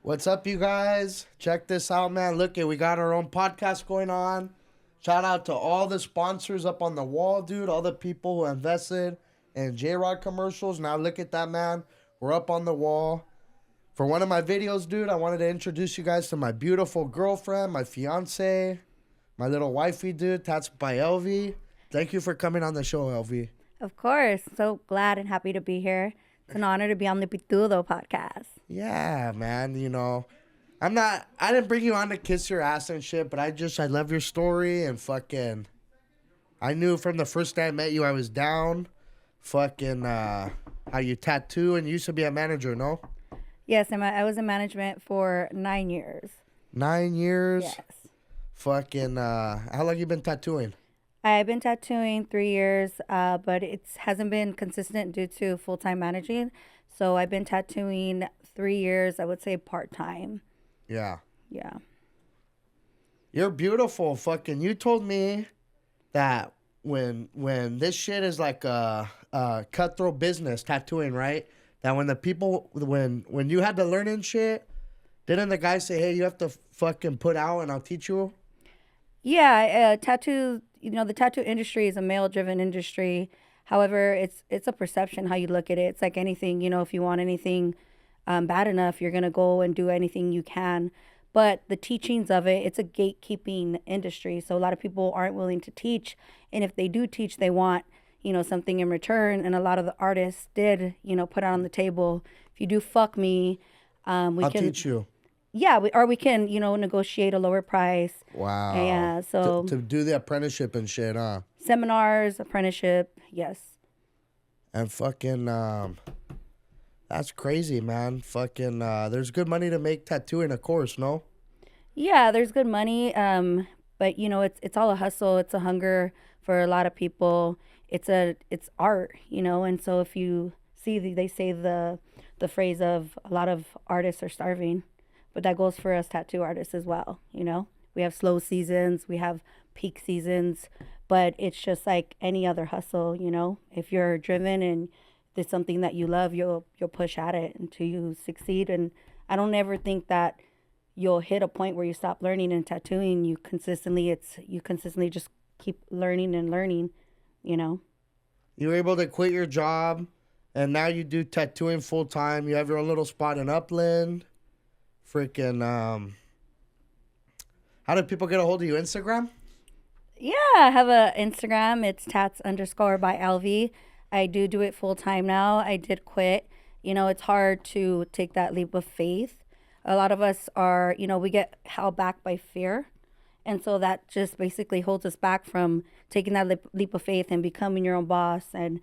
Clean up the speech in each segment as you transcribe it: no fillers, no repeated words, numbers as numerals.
What's up, you guys? Check this out, man. Look, we got our own podcast going on. Shout out to all the sponsors up on the wall, dude. All the people who invested in J-Rod commercials. Now look at that, man. We're up on the wall. For one of my videos, dude, I wanted to introduce you guys to my beautiful girlfriend, my fiance, my little wifey, dude. That's by Elvie. Thank you for coming on the show, Elvie. Of course. So glad and happy to be here. It's an honor to be on the Pitudo podcast. Yeah, man. I didn't bring you on to kiss your ass and shit, but I love your story and fucking, I knew from the first day I met you, I was down. Fucking, how you tattoo and you used to be a manager, no? Yes, I was in management for 9 years. 9 years? Yes. Fucking, how long you been tattooing? I've been tattooing 3 years, but it hasn't been consistent due to full-time managing. So I've been tattooing 3 years, I would say part-time. Yeah. Yeah. You're beautiful. Fucking, you told me that when this shit is like a cutthroat business, tattooing, right? That when the people, when you had to learn and shit, didn't the guy say, hey, you have to fucking put out and I'll teach you? Yeah, the tattoo industry is a male-driven industry. However, it's a perception how you look at it. It's like anything, if you want anything bad enough, you're going to go and do anything you can. But the teachings of it, it's a gatekeeping industry. So a lot of people aren't willing to teach. And if they do teach, they want, something in return. And a lot of the artists did, put it on the table. If you do fuck me, I'll teach you. Yeah, we can, negotiate a lower price. Wow. Yeah, so To do the apprenticeship and shit, huh? seminars, apprenticeship, yes. And fucking, that's crazy, man. Fucking, there's good money to make tattooing, of course, no? Yeah, there's good money, but it's all a hustle. It's a hunger for a lot of people. It's art, and so if you see, they say the phrase of a lot of artists are starving, but that goes for us tattoo artists as well. We have slow seasons, we have peak seasons, but it's just like any other hustle. If you're driven and there's something that you love, you'll push at it until you succeed. And I don't ever think that you'll hit a point where you stop learning and tattooing. You consistently just keep learning and learning. You were able to quit your job, and now you do tattooing full time. You have your own little spot in Upland. Freaking, how do people get a hold of you? Instagram? Yeah, I have a Instagram. It's tats_by Elvie. I do it full time now. I did quit. It's hard to take that leap of faith. A lot of us are, we get held back by fear. And so that just basically holds us back from taking that leap of faith and becoming your own boss and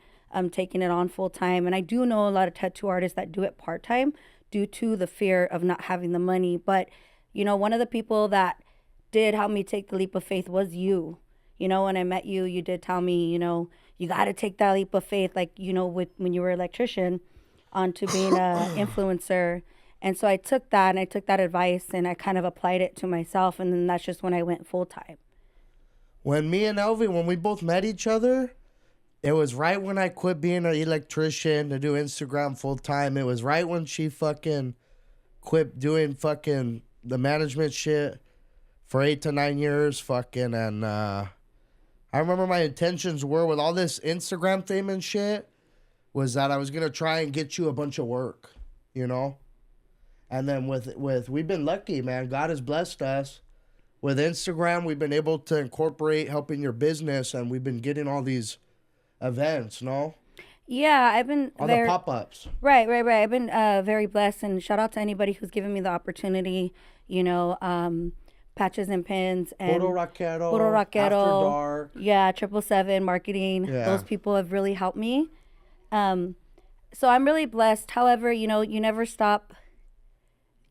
taking it on full time. And I do know a lot of tattoo artists that do it part time due to the fear of not having the money. But, one of the people that did help me take the leap of faith was you. When I met you, you did tell me, you got to take that leap of faith, like, when you were an electrician onto being an influencer. And so I took that advice and I kind of applied it to myself. And then that's just when I went full time. When me and Elvie, when we both met each other, it was right when I quit being an electrician to do Instagram full time. It was right when she fucking quit doing fucking the management shit for 8 to 9 years. Fucking, and I remember my intentions were with all this Instagram fame and shit was that I was going to try and get you a bunch of work, And then with we've been lucky, man. God has blessed us. With Instagram, we've been able to incorporate helping your business, and we've been getting all these events, no? Yeah, I've been all the pop-ups. Right. I've been very blessed, and shout out to anybody who's given me the opportunity, Patches and Pins and Puro Rockero, After Dark. Yeah, 777 marketing. Yeah. Those people have really helped me. So I'm really blessed. However, you never stop.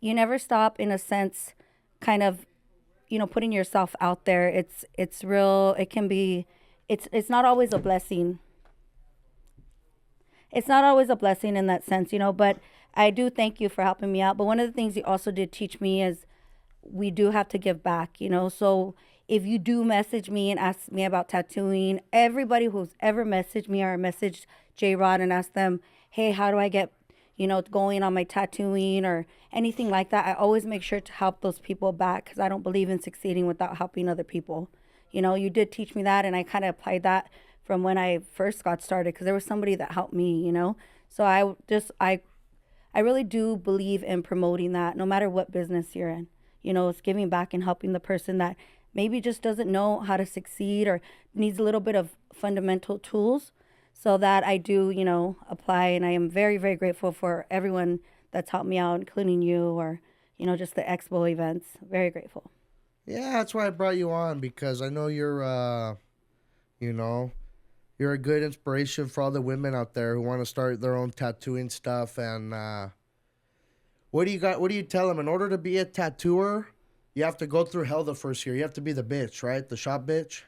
You never stop in a sense, kind of, putting yourself out there. It's real. It can be. It's not always a blessing. It's not always a blessing in that sense, but I do thank you for helping me out. But one of the things you also did teach me is we do have to give back, So if you do message me and ask me about tattooing, everybody who's ever messaged me or messaged J-Rod and asked them, hey, how do I get, going on my tattooing or anything like that, I always make sure to help those people back because I don't believe in succeeding without helping other people. You did teach me that, and I kind of applied that from when I first got started because there was somebody that helped me. So I really do believe in promoting that no matter what business you're in. It's giving back and helping the person that maybe just doesn't know how to succeed or needs a little bit of fundamental tools. So that I do, apply. And I am very, very grateful for everyone that's helped me out, including you or, just the expo events. Very grateful. Yeah, that's why I brought you on because I know you know, you're a good inspiration for all the women out there who want to start their own tattooing stuff. And what do you got? What do you tell them? In order to be a tattooer, you have to go through hell the first year. You have to be the bitch, right? The shop bitch.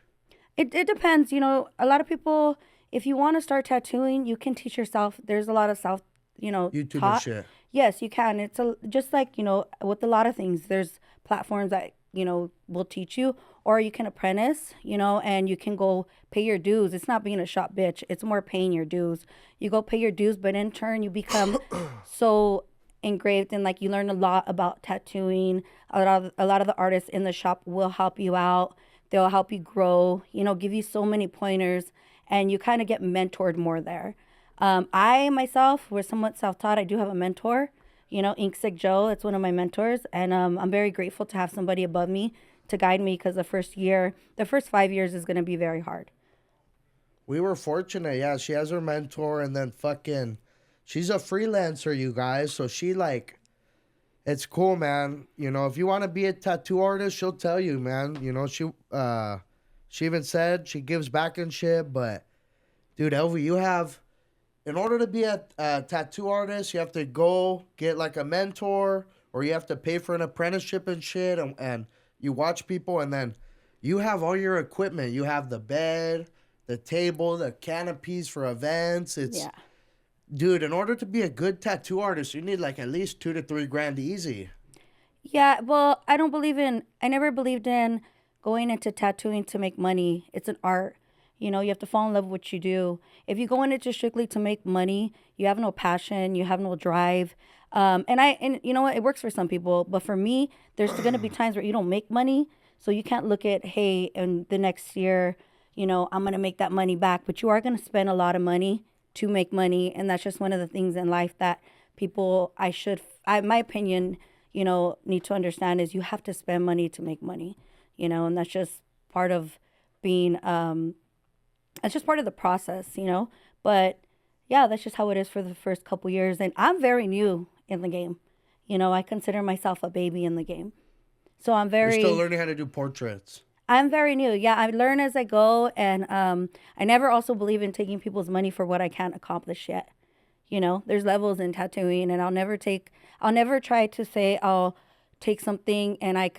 It depends. A lot of people, if you want to start tattooing, you can teach yourself. There's a lot of self, YouTube and taught. shit. Yes, you can. Just like, with a lot of things, there's platforms that, will teach you, or you can apprentice, and you can go pay your dues. It's not being a shop bitch. It's more paying your dues. You go pay your dues, but in turn, you become so engraved and like you learn a lot about tattooing. A lot of the artists in the shop will help you out. They'll help you grow, give you so many pointers, and you kind of get mentored more there. I myself was somewhat self-taught. I do have a mentor, Ink Sick Joe. It's one of my mentors, and I'm very grateful to have somebody above me to guide me because the first 5 years is going to be very hard. We were fortunate. Yeah, she has her mentor, and then fucking, she's a freelancer, you guys. So she like, it's cool, man. If you want to be a tattoo artist, she'll tell you, man. She even said she gives back and shit. But dude, Elvie, in order to be a tattoo artist, you have to go get like a mentor, or you have to pay for an apprenticeship and shit, and you watch people, and then you have all your equipment. You have the bed, the table, the canopies for events. Yeah. Dude, in order to be a good tattoo artist, you need like at least 2 to 3 grand easy. Yeah, well, I never believed in going into tattooing to make money. It's an art. You have to fall in love with what you do. If you go in it just strictly to make money, you have no passion, you have no drive. And you know what? It works for some people, but for me, there's going to be times where you don't make money. So you can't look at, hey, in the next year, I'm going to make that money back, but you are going to spend a lot of money to make money. And that's just one of the things in life that people, my opinion, need to understand is you have to spend money to make money, and that's just part of being, it's just part of the process. But yeah, that's just how it is for the first couple years. And I'm very new in the game. I consider myself a baby in the game. So You're still learning how to do portraits. I'm very new. Yeah, I learn as I go. And I never also believe in taking people's money for what I can't accomplish yet. There's levels in tattooing, and I'll never try to say I'll take something and I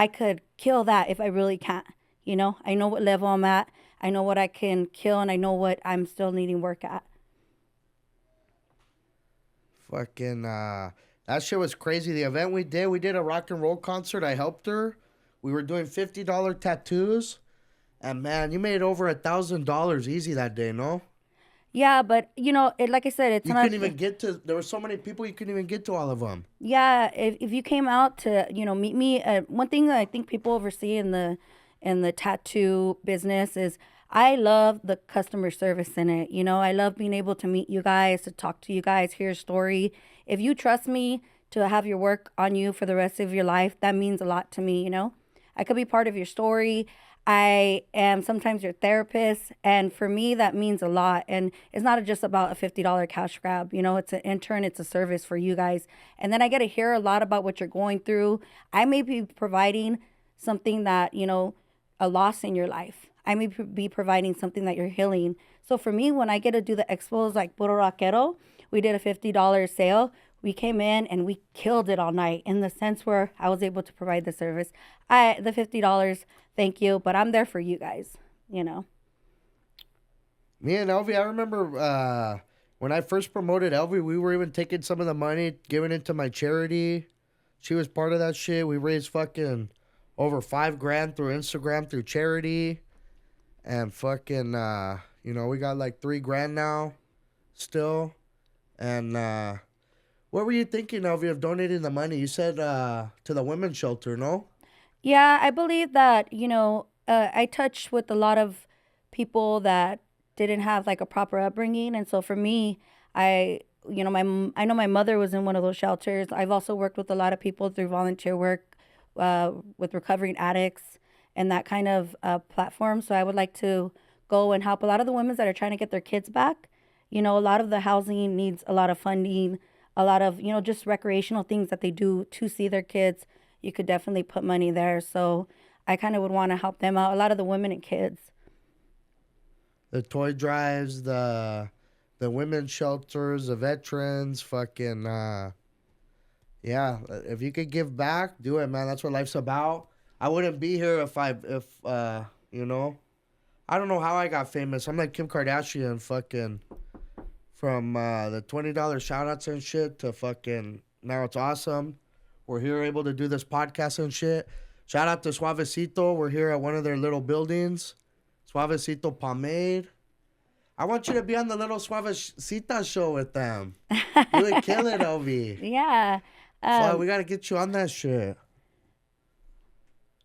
could kill that if I really can't. I know what level I'm at. I know what I can kill, and I know what I'm still needing work at. Fucking, that shit was crazy. The event we did a rock and roll concert. I helped her. We were doing $50 tattoos. And man, you made over $1,000 easy that day, no? Yeah, but like I said, it's You not. couldn't even get to. There were so many people you couldn't even get to all of them. Yeah, if you came out to meet me, one thing that I think people oversee in the tattoo business is I love the customer service in it. I love being able to meet you guys, to talk to you guys, hear a story. If you trust me to have your work on you for the rest of your life, that means a lot to me. I could be part of your story. I am sometimes your therapist. And for me, that means a lot. And it's not just about a $50 cash grab. It's an intern, it's a service for you guys. And then I get to hear a lot about what you're going through. I may be providing something that, a loss in your life. I may be providing something that you're healing. So for me, when I get to do the expos like Puro Rockero, we did a $50 sale. We came in and we killed it all night in the sense where I was able to provide the service. The $50, thank you, but I'm there for you guys, Me and Elvie, I remember when I first promoted Elvie, we were even taking some of the money, giving it to my charity. She was part of that shit. We raised fucking over $5,000 through Instagram, through charity. And fucking, we got like $3,000 now still. And What were you thinking, Elvie, of donating the money? You said to the women's shelter, no? Yeah, I believe that, I touch with a lot of people that didn't have like a proper upbringing. And so for me, I, I know my mother was in one of those shelters. I've also worked with a lot of people through volunteer work with recovering addicts and that kind of platform. So I would like to go and help a lot of the women that are trying to get their kids back. A lot of the housing needs a lot of funding, a lot of, just recreational things that they do to see their kids. You could definitely put money there. So I kind of would want to help them out. A lot of the women and kids. The toy drives, the women's shelters, the veterans, fucking yeah. If you could give back, do it, man. That's what life's about. I wouldn't be here if you know. I don't know how I got famous. I'm like Kim Kardashian, fucking from the $20 shout outs and shit to fucking now it's awesome. We're here able to do this podcast and shit. Shout out to Suavecito. We're here at one of their little buildings. Suavecito Pomade. I want you to be on the little Suavecita show with them. You would kill it, Elvie. Yeah. We got to get you on that shit.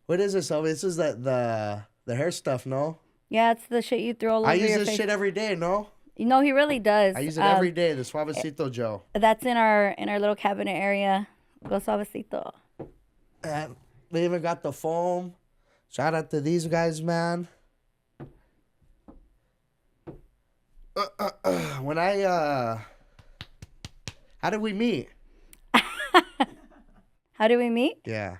What is this, Elvie? This is the hair stuff, no? Yeah, it's the shit you throw all over your face. I use this shit every day, no? No, he really does. I use it every day, the Suavecito gel. That's in our little cabinet area. Go Suavecito. And they even got the foam. Shout out to these guys, man. When how did we meet? How did we meet? Yeah.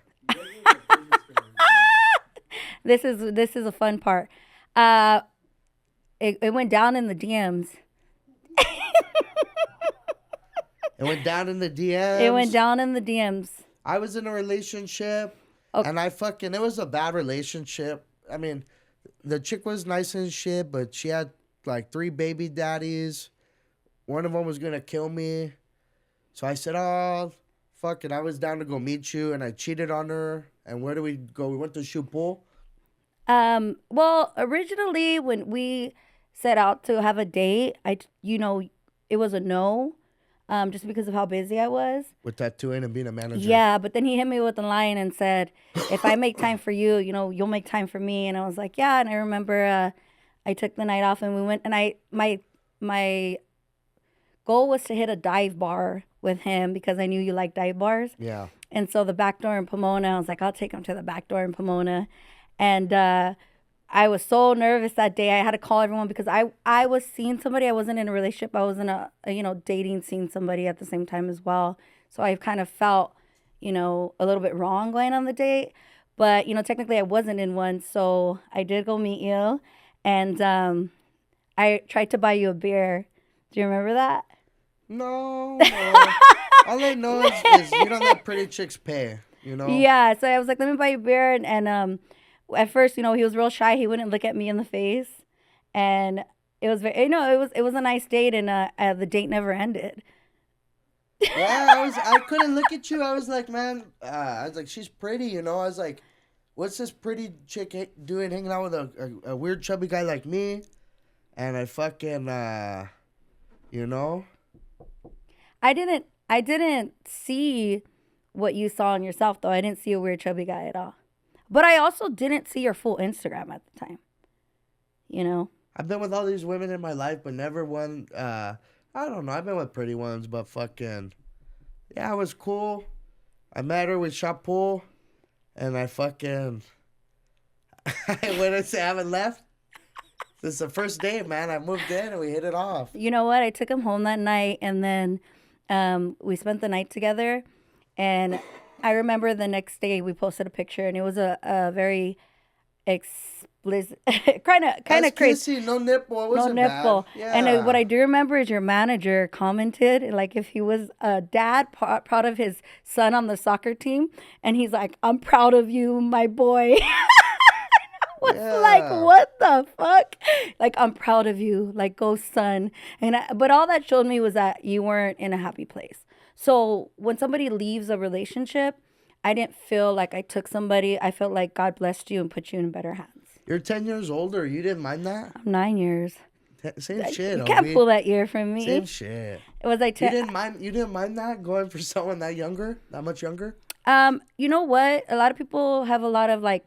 This is a fun part. It went down in the DMs. It went down in the DMs. It went down in the DMs. I was in a relationship, and it was a bad relationship. I mean, the chick was nice and shit, but she had like 3 baby daddies. One of them was going to kill me. So I said, oh, fuck it. I was down to go meet you, and I cheated on her. And where do we go? We went to shoot pool. Well, originally when we set out to have a date, it was a no. Just because of how busy I was. With tattooing and being a manager. Yeah, but then he hit me with a line and said, if I make time for you, you'll make time for me. And I was like, yeah. And I remember I took the night off and we went, and my goal was to hit a dive bar with him because I knew you liked dive bars. Yeah. And so the back door in Pomona, I was like, I'll take him to the back door in Pomona. And I was so nervous that day. I had to call everyone because I was seeing somebody. I wasn't in a relationship. I was in a dating, seeing somebody at the same time as well. So I kind of felt, a little bit wrong going on the date. But, technically I wasn't in one. So I did go meet you. And I tried to buy you a beer. Do you remember that? No. All I know is you don't let pretty chicks pay, Yeah. So I was like, let me buy you a beer. And at first, he was real shy. He wouldn't look at me in the face. And it was it was a nice date, and the date never ended. Yeah, I couldn't look at you. I was like, man, I was like, she's pretty, I was like, what's this pretty chick doing hanging out with a weird chubby guy like me? And I fucking, I didn't see what you saw in yourself, though. I didn't see a weird chubby guy at all. But I also didn't see your full Instagram at the time. I've been with all these women in my life, but never one. I don't know. I've been with pretty ones, but fucking, yeah, it was cool. I met her, we shot pool, and I fucking, I went and say I haven't left. This is the first day, man. I moved in and we hit it off. You know what? I took him home that night, and then we spent the night together, and I remember the next day we posted a picture, and it was a very explicit, kind of crazy. No nipple. It wasn't no nipple. Bad. Yeah. And what I do remember is your manager commented, like, if he was a dad proud of his son on the soccer team, and he's like, "I'm proud of you, my boy." I was like, what the fuck? Like, I'm proud of you. Like, go son. But all that showed me was that you weren't in a happy place. So when somebody leaves a relationship, I didn't feel like I took somebody. I felt like God blessed you and put you in better hands. You're 10 years older. You didn't mind that? I'm 9 years. Same shit. You can't Elvie. pull that ear from me. Same shit. Was I? You didn't mind. You didn't mind that going for someone that younger, that much younger. You know what? A lot of people have a lot of like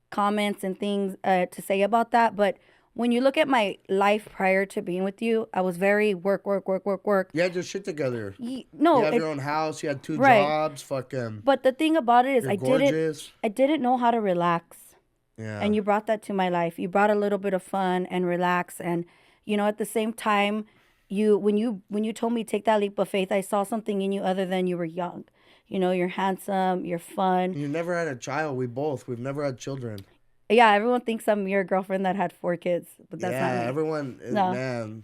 comments and things to say about that, but when you look at my life prior to being with you, I was very work, work, work, work, work. You had your shit together. No, You have your own house. You had 2 right. jobs. Fucking. But the thing about it is, You're gorgeous. I didn't know how to relax. Yeah. And you brought that to my life. You brought a little bit of fun and relax, and at the same time, when you told me take that leap of faith, I saw something in you other than you were young. You're handsome, you're fun. You never had a child. We've never had children. Yeah, everyone thinks I'm your girlfriend that had 4 kids, but that's not me. Everyone, No. man.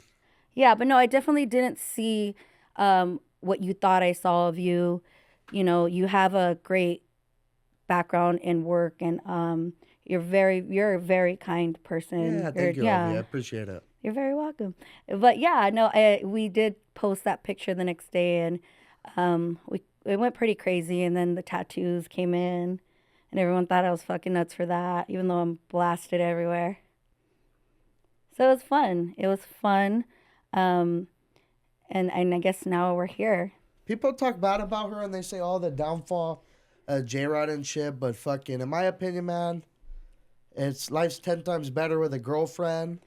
Yeah, but no, I definitely didn't see what you thought I saw of you. You have a great background in work, and you're a very kind person. Yeah, thank you, Elvie. I appreciate it. You're very welcome. But yeah, no, we did post that picture the next day, and it went pretty crazy. And then the tattoos came in, and everyone thought I was fucking nuts for that, even though I'm blasted everywhere. So it was fun. It was fun, and I guess now we're here. People talk bad about her and they say, "Oh, the downfall, J-Rod and shit." But fucking, in my opinion, man, life's 10 times better with a girlfriend.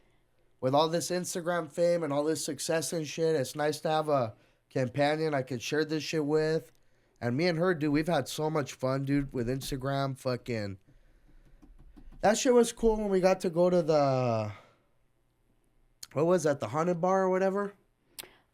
With all this Instagram fame and all this success and shit, it's nice to have a companion I could share this shit with. And me and her, dude, we've had so much fun, dude, with Instagram. Fucking, that shit was cool when we got to go to what was that, the haunted bar or whatever?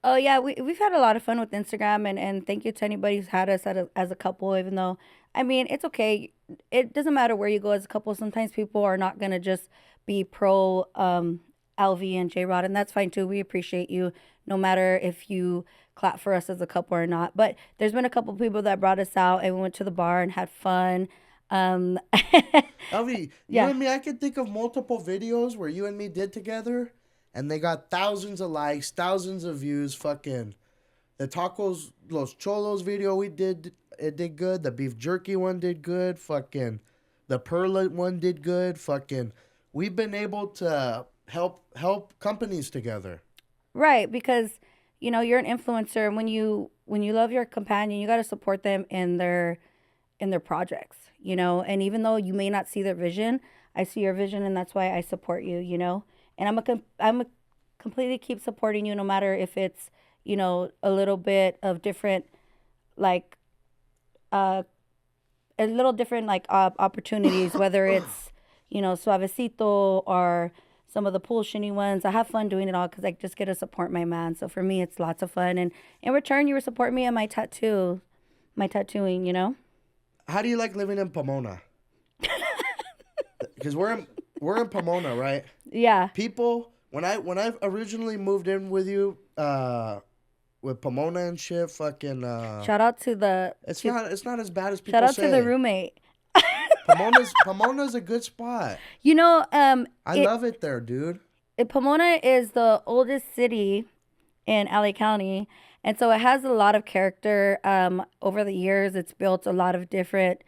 Oh yeah, we've had a lot of fun with Instagram, and thank you to anybody who's had us as a couple. Even though, I mean, it's okay. It doesn't matter where you go as a couple. Sometimes people are not gonna just be pro Elvie and J-Rod, and that's fine too. We appreciate you, no matter if you clap for us as a couple or not. But there's been a couple people that brought us out, and we went to the bar and had fun. Elvie, Yeah. you and me, I can think of multiple videos where you and me did together, and they got thousands of likes, thousands of views. Fucking, the tacos, Los Cholos video we did, it did good. The beef jerky one did good. Fucking, the Perla one did good. Fucking, we've been able to help companies together. Right, because you're an influencer, and when you love your companion, you got to support them in their projects, and even though you may not see their vision, I see your vision, and that's why I support you, and I'm a completely keep supporting you, no matter if it's a little bit of different, like a little different, like opportunities, whether it's suavecito or some of the pool shinny ones. I have fun doing it all because I just get to support my man. So for me, it's lots of fun. And in return, you were supporting me in my tattooing, How do you like living in Pomona? Because we're in Pomona, right? Yeah. People, when I originally moved in with you, with Pomona and shit, fucking. Shout out to the. It's not as bad as people say. Shout out to the roommate. Pomona's a good spot. I love it there, dude. Pomona is the oldest city in LA County, and so it has a lot of character. Over the years, it's built a lot of different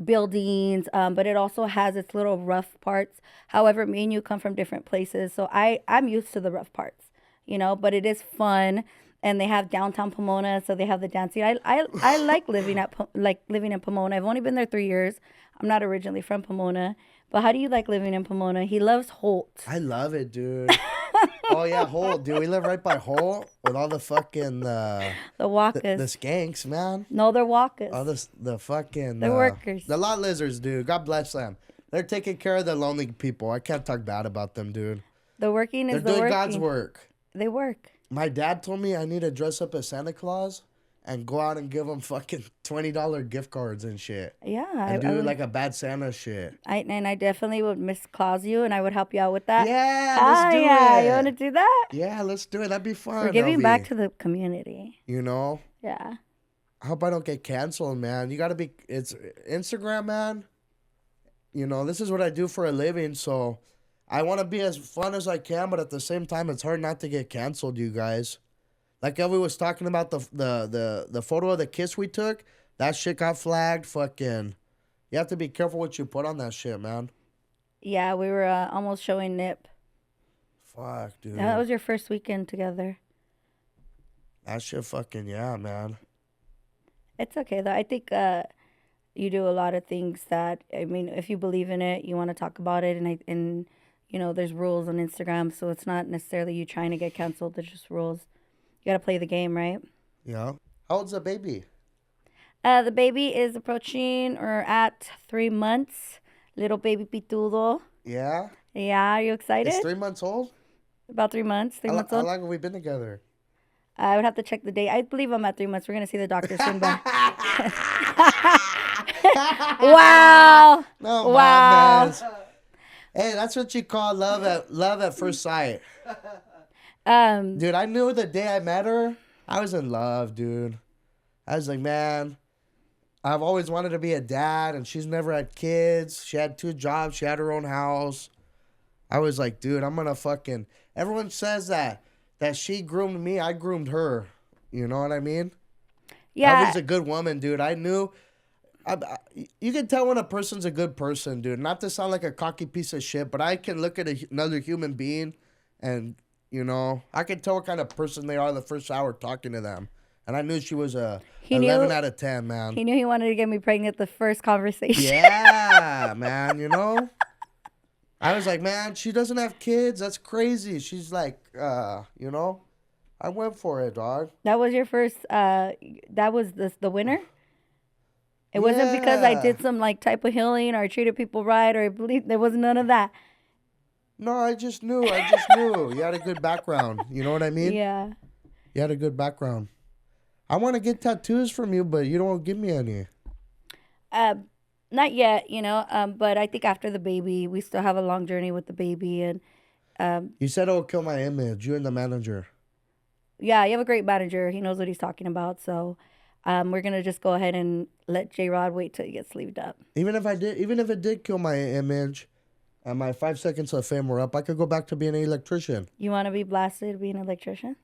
buildings, but it also has its little rough parts. However, me and you come from different places, so I'm used to the rough parts, but it is fun. And they have downtown Pomona, so they have the dancing. I like living in Pomona. I've only been there 3 years. I'm not originally from Pomona, but how do you like living in Pomona? He loves Holt. I love it, dude. Oh yeah, Holt, dude. We live right by Holt with all the fucking the walkers, the skanks, man. No, they're walkers. All the fucking they're workers. The lot lizards, dude. God bless them. They're taking care of the lonely people. I can't talk bad about them, dude. The working is They're doing God's work. They work. My dad told me I need to dress up as Santa Claus and go out and give them fucking $20 gift cards and shit. Yeah. And do like a bad Santa shit. I definitely would Miss Claus you, and I would help you out with that. Yeah, let's do it. You want to do that? Yeah, let's do it. That'd be fun. We're giving back to the community. Yeah. I hope I don't get canceled, man. You got to be, it's Instagram, man. This is what I do for a living, so I want to be as fun as I can, but at the same time, it's hard not to get canceled, you guys. Like Elvie was talking about the photo of the kiss we took. That shit got flagged. Fucking, you have to be careful what you put on that shit, man. Yeah, we were almost showing nip. Fuck, dude. That was your first weekend together. That shit fucking, yeah, man. It's okay though. I think you do a lot of things that, I mean, if you believe in it, you want to talk about it, and you know, there's rules on Instagram, so it's not necessarily you trying to get canceled. There's just rules. You got to play the game, right? Yeah. How old's the baby? The baby is approaching or at 3 months. Little baby pitudo. Yeah. Yeah, are you excited? It's 3 months old? About 3 months. 3 months How old. long have we been together? I would have to check the date. I believe I'm at 3 months. We're gonna see the doctor soon, but wow. No, Wow. man. Hey, that's what you call love at first sight. Um, Dude, I knew the day I met her, I was in love, dude. I was like, man, I've always wanted to be a dad, and she's never had kids. She had 2 jobs. She had her own house. I was like, dude, I'm gonna fucking... Everyone says that she groomed me. I groomed her. You know what I mean? yeah. Elvie's a good woman, dude. I knew... you can tell when a person's a good person, dude. Not to sound like a cocky piece of shit, but I can look at another human being and, you know, I can tell what kind of person they are the first hour talking to them. And I knew she was a 11 out of 10, man. He knew he wanted to get me pregnant the first conversation. Yeah, man, you know? I was like, man, she doesn't have kids. That's crazy. She's like, you know? I went for it, dog. That was your first, that was the winner? It wasn't because I did some like type of healing or I treated people right or I believed there was none of that. No, I just knew. You had a good background. You know what I mean? Yeah. You had a good background. I want to get tattoos from you, but you don't give me any. Not yet, you know, but I think after the baby, we still have a long journey with the baby. And You said it'll kill my image. You and the manager. yeah, you have a great manager. He knows what he's talking about. So we're going to just go ahead and let J-Rod wait till he gets sleeved up. Even if it did kill my image and my 5 seconds of fame were up, I could go back to being an electrician. You want to be blasted being an electrician?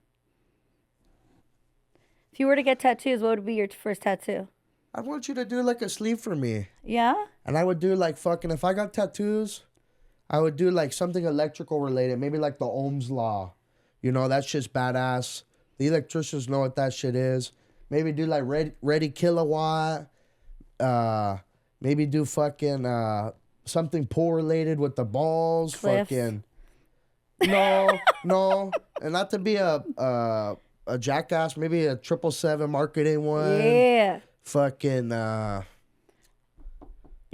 If you were to get tattoos, what would be your first tattoo? I want you to do like a sleeve for me. Yeah? And I would do like fucking, if I got tattoos, I would do like something electrical related. Maybe like the Ohm's Law. You know, that's just badass. The electricians know what that shit is. Maybe do like ready kilowatt. Maybe do fucking something pool related with the balls. Cliffs. Fucking no. And not to be a jackass, maybe a 777 marketing one. Yeah. Fucking You're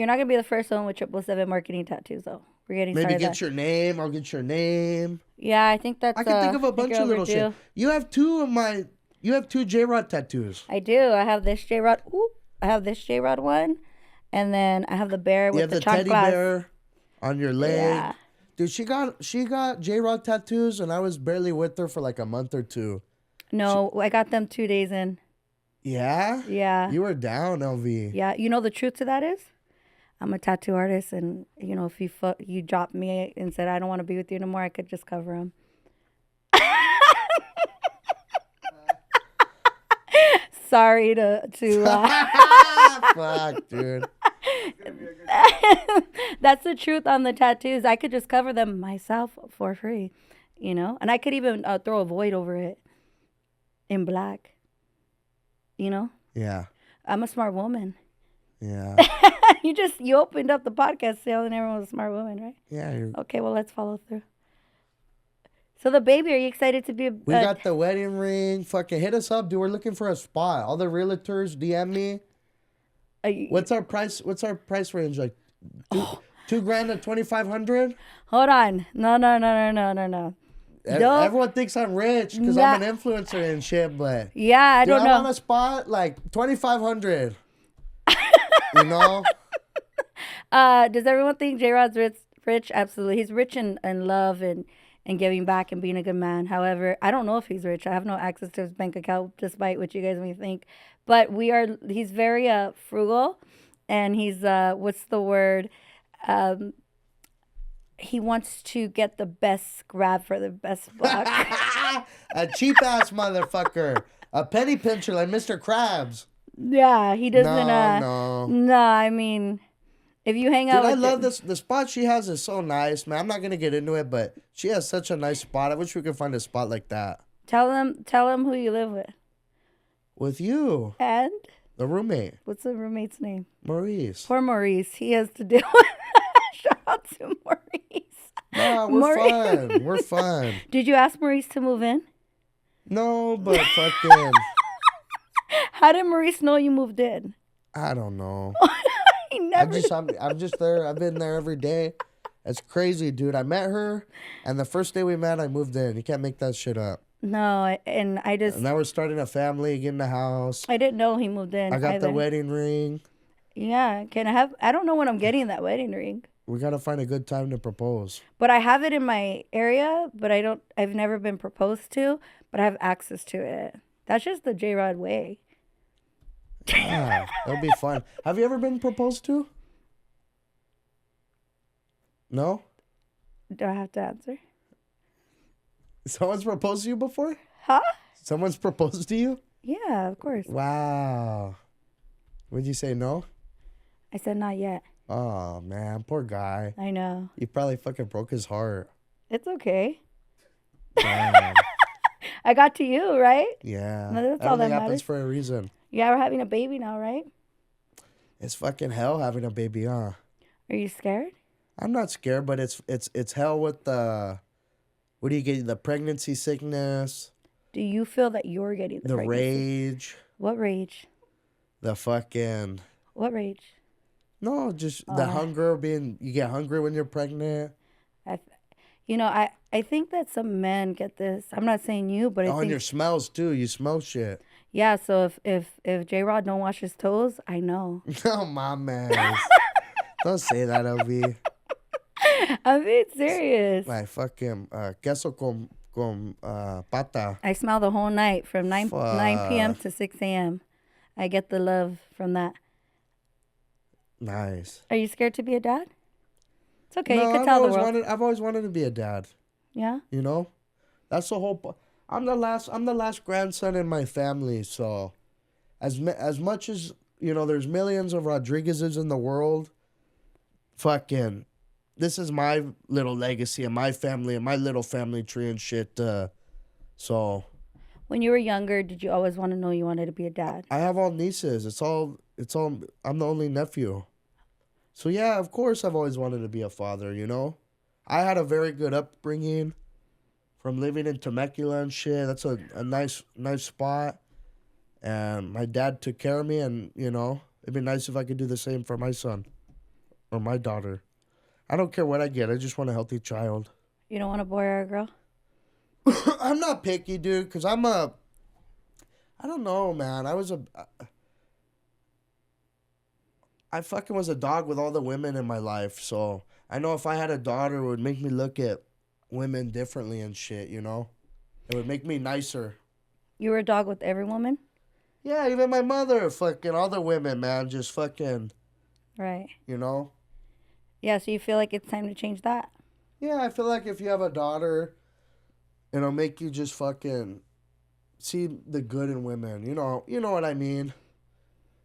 not going to be the first one with 777 marketing tattoos, though. We're getting maybe started. get your name. I'll get your name. Yeah, I think that's... I can think of a bunch of little shit. You have two J-Rod tattoos. I do. I have this J-Rod. I have this J-Rod one. And then I have the bear with the teddy chanclas. bear on your leg. Yeah. Dude, she got J-Rod tattoos, and I was barely with her for like a month or two. No, I got them 2 days in. Yeah? Yeah. You were down, Elvie. Yeah. You know the truth to that is? I'm a tattoo artist, and, you know, if you dropped me and said, I don't want to be with you anymore, I could just cover them. Sorry to Fuck, dude. That's the truth on the tattoos. I could just cover them myself for free, you know? And I could even throw a void over it in black, you know? Yeah. I'm a smart woman. Yeah. You opened up the podcast telling everyone was a smart woman, right? Yeah. Okay, well, let's follow through. So the baby, are you excited to be We got the wedding ring. Fucking hit us up, dude. We're looking for a spot. All the realtors, DM me. What's our price? What's our price range? Like $2,000 to $2,500? Hold on. No. Everyone thinks I'm rich because I'm an influencer and shit, but yeah, I don't know. I'm on a spot like $2,500. You know? Does everyone think J-Rod's rich? Absolutely. He's rich in love and giving back and being a good man. However, I don't know if he's rich. I have no access to his bank account, despite what you guys may think. But he's very frugal, and he's what's the word? He wants to get the best grab for the best buck. A cheap ass motherfucker. A penny pincher like Mr. Krabs. Yeah, he doesn't. No. No, I mean, If you hang Dude, out I with love this. The spot she has is so nice, man. I'm not gonna get into it, but she has such a nice spot. I wish we could find a spot like that. Tell them who you live with. With you, And the roommate, what's the roommate's name? Maurice. Poor Maurice. He has to deal with Shout out to Maurice. Nah, we're fun. We're fun. Did you ask Maurice to move in? No, but fucking, How did Maurice know you moved in? I don't know. He never. I'm just there. I've been there every day. It's crazy, dude. I met her, and the first day we met, I moved in. You can't make that shit up. No, and I just. And now we're starting a family, getting a house. I didn't know he moved in. I got either. the wedding ring. Yeah, can I have? I don't know when I'm getting that wedding ring. We gotta find a good time to propose. But I have it in my area, but I don't. I've never been proposed to, but I have access to it. That's just the J Rod way. Yeah, that'll be fun. Have you ever been proposed to? No? Do I have to answer? Someone's proposed to you before? Huh? Someone's proposed to you? Yeah, of course. Wow. Would you say no? I said not yet. Oh, man. Poor guy. I know. You probably fucking broke his heart. It's okay. Damn. I got to you, right? Yeah. No, that's all that Everything happens matters. for a reason. Yeah, we're having a baby now, right? It's fucking hell having a baby, huh? Are you scared? I'm not scared, but it's hell with the... What do you get? The pregnancy sickness, Do you feel that you're getting the pregnancy? rage, What rage? the fucking... What rage? No, just the hunger being... You get hungry when you're pregnant. I think that some men get this. I'm not saying you, but I And think your smells, too. You smell shit. yeah. So if J Rod don't wash his toes, I know. Oh, my man. Don't say that, Elvie. I'm being serious. Like, fucking queso con pata. I smell the whole night from 9 p.m. to 6 a.m. I get the love from that. Nice. Are you scared to be a dad? It's okay. No, You can tell the world. I've always wanted to be a dad. Yeah. You know? That's the whole... I'm the last grandson in my family, so... As much as, you know, there's millions of Rodriguezes in the world, fucking... This is my little legacy and my family and my little family tree and shit. So... When you were younger, did you always want to know you wanted to be a dad? I have all nieces. It's all... I'm the only nephew. So yeah, of course I've always wanted to be a father, you know? I had a very good upbringing from living in Temecula and shit. That's a nice spot. And my dad took care of me, and, you know, it'd be nice if I could do the same for my son or my daughter. I don't care what I get. I just want a healthy child. You don't want a boy or a girl? I'm not picky, dude, because I don't know, man. I fucking was a dog with all the women in my life, so I know if I had a daughter, it would make me look at women differently and shit, you know? It would make me nicer. You were a dog with every woman? Yeah, even my mother, fucking all the women, man, just fucking, Right. you know? Yeah, so you feel like it's time to change that? Yeah, I feel like if you have a daughter, it'll make you just fucking see the good in women. You know what I mean?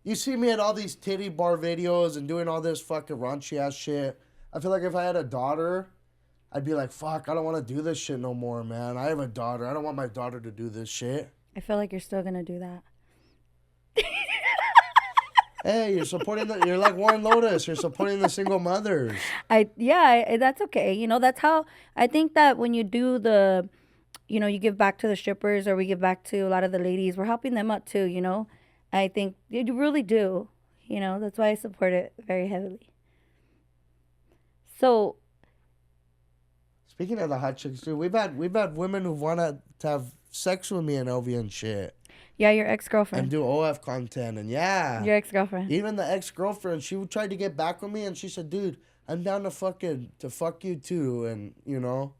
You see me at all these titty bar videos and doing all this fucking raunchy ass shit. I feel like if I had a daughter, I'd be like, fuck, I don't want to do this shit no more, man. I have a daughter. I don't want my daughter to do this shit. I feel like you're still going to do that. Hey, you're like Warren Lotus. You're supporting the single mothers. That's okay. You know, that's how I think that when you do you give back to the strippers, or we give back to a lot of the ladies, we're helping them out too, you know. I think you really do. You know, that's why I support it very heavily. So, speaking of the hot chicks, dude, we've had women who wanted to have sex with me and Elvie and shit. yeah, your ex-girlfriend. And do OF content, and yeah. Your ex-girlfriend. Even the ex-girlfriend, she tried to get back with me, and she said, dude, I'm down to fuck you too, and, you know,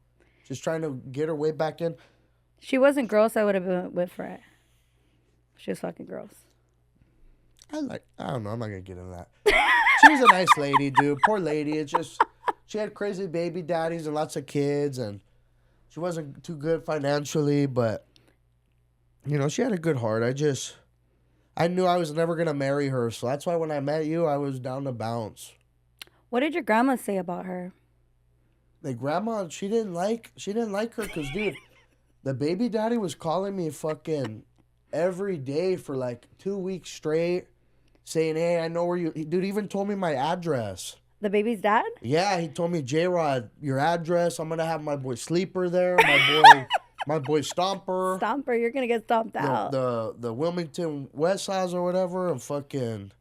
just trying to get her way back in. She wasn't gross, I would have been with her at. She was fucking gross. I don't know, I'm not gonna get into that. She was a nice lady, dude. Poor lady. It's just, she had crazy baby daddies and lots of kids, and she wasn't too good financially, but, you know, she had a good heart. I knew I was never gonna marry her, so that's why when I met you, I was down to bounce. What did your grandma say about her? The grandma, she didn't like her because, dude, the baby daddy was calling me fucking every day for like 2 weeks straight, saying, "Hey, I know where you." Dude even told me my address. The baby's dad? Yeah, he told me, "J Rod, your address. I'm gonna have my boy Sleeper there, my boy Stomper, Stomper, you're gonna get stomped out. the Wilmington West Sides or whatever," and fucking.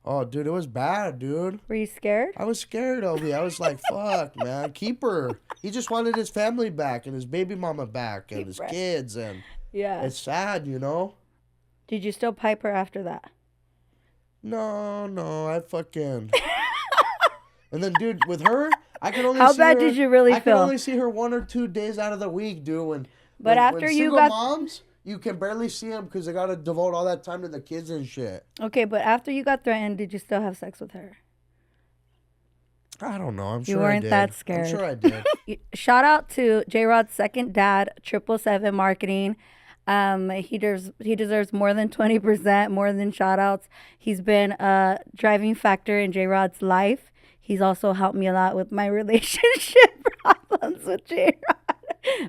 Oh, dude, it was bad, dude. Were you scared? I was scared, Elvie. I was like, fuck, man, keep her. He just wanted his family back and his baby mama back and his kids, and Yeah. it's sad, you know? Did you still pipe her after that? No, I fucking... And then, dude, with her, I can only How see bad her, did you really I feel? can only see her 1 or 2 days out of the week, dude. But after when you single got... moms, you can barely see them because they got to devote all that time to the kids and shit. Okay, but after you got threatened, did you still have sex with her? I don't know. I'm sure You weren't I did. that scared. I'm sure I did. Shout out to J Rod's second dad, 777 Marketing. He deserves more than 20%, more than shout outs. He's been a driving factor in J Rod's life. He's also helped me a lot with my relationship problems with J Rod.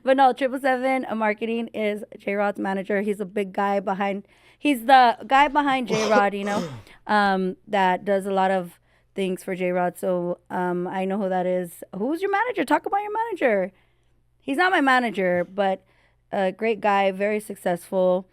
But no, 777 Marketing is J Rod's manager. He's a big guy behind. He's the guy behind J Rod, that does a lot of things for J Rod. So I know who that is. Who's your manager? Talk about your manager. He's not my manager, but a great guy, very successful.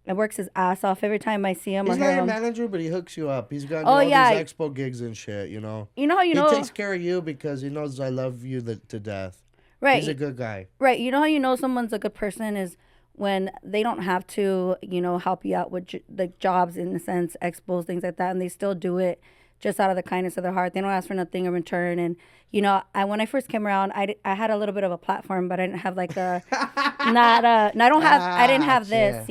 And works his ass off every time I see him. He's or not hear your him. manager, but he hooks you up. He's got Oh, all yeah. these expo gigs and shit, you know. You know how He takes care of you because he knows I love you to death. Right. He's a good guy. Right. You know how you know someone's a good person is when they don't have to, help you out with the jobs in a sense, expos, things like that, and they still do it just out of the kindness of their heart. They don't ask for nothing in return. And when I first came around, I had a little bit of a platform, but I didn't have like a I didn't have this,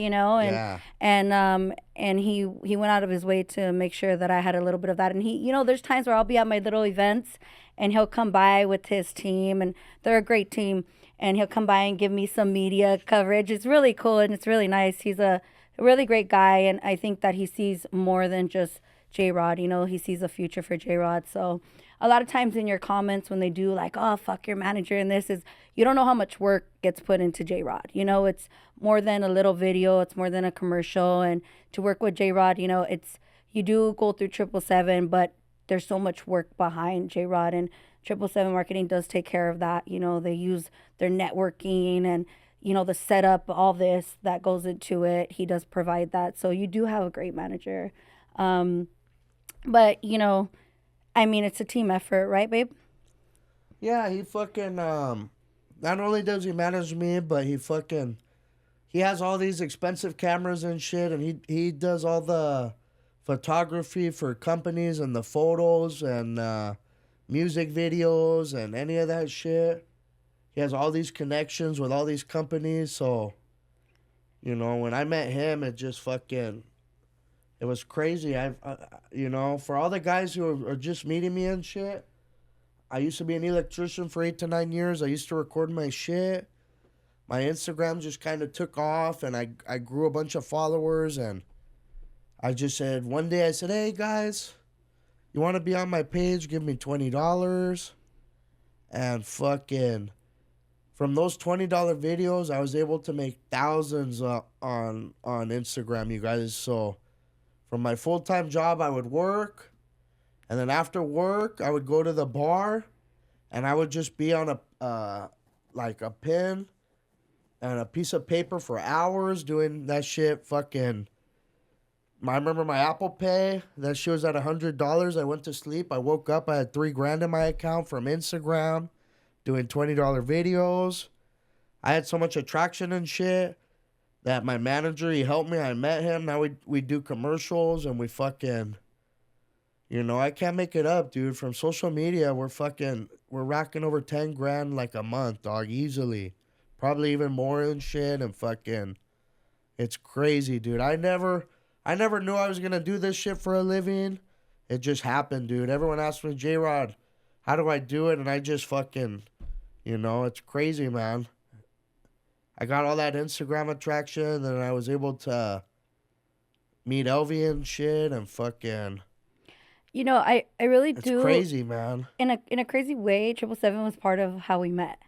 and he went out of his way to make sure that I had a little bit of that. And he, there's times where I'll be at my little events and he'll come by with his team, and they're a great team, and he'll come by and give me some media coverage. It's really cool and it's really nice. He's a really great guy, and I think that he sees more than just J-Rod. He sees a future for J-Rod. So a lot of times in your comments when they do like, oh, fuck your manager and this is, you don't know how much work gets put into J-Rod. It's more than a little video. It's more than a commercial. And to work with J-Rod, you do go through 777, but there's so much work behind J-Rod, and 777 Marketing does take care of that. They use their networking and, the setup, all this that goes into it. He does provide that. So you do have a great manager. But, it's a team effort, right, babe? Yeah, he fucking, not only does he manage me, but he has all these expensive cameras and shit, and he does all the photography for companies and the photos and music videos and any of that shit. He has all these connections with all these companies, so, when I met him, it just fucking... It was crazy. For all the guys who are just meeting me and shit, I used to be an electrician for 8 to 9 years. I used to record my shit. My Instagram just kind of took off, and I grew a bunch of followers, and I just said, one day I said, hey, guys, you want to be on my page? Give me $20. And fucking, from those $20 videos, I was able to make thousands on Instagram, you guys, so... From my full-time job, I would work, and then after work, I would go to the bar, and I would just be on a pen and a piece of paper for hours doing that shit. Fucking, I remember my Apple Pay. That shit was at $100. I went to sleep. I woke up. I had $3,000 in my account from Instagram, doing $20 videos. I had so much attraction and shit that my manager, he helped me. I met him. Now we do commercials, and we fucking, I can't make it up, dude. From social media, we're racking over 10 grand like a month, dog, easily. Probably even more and shit, and fucking, it's crazy, dude. I never knew I was gonna do this shit for a living. It just happened, dude. Everyone asked me, J-Rod, how do I do it? And I just fucking, it's crazy, man. I got all that Instagram attraction, and I was able to meet Elvie and shit, and fucking... You know, I really It's do. crazy, man. In a crazy way, 777 was part of how we met.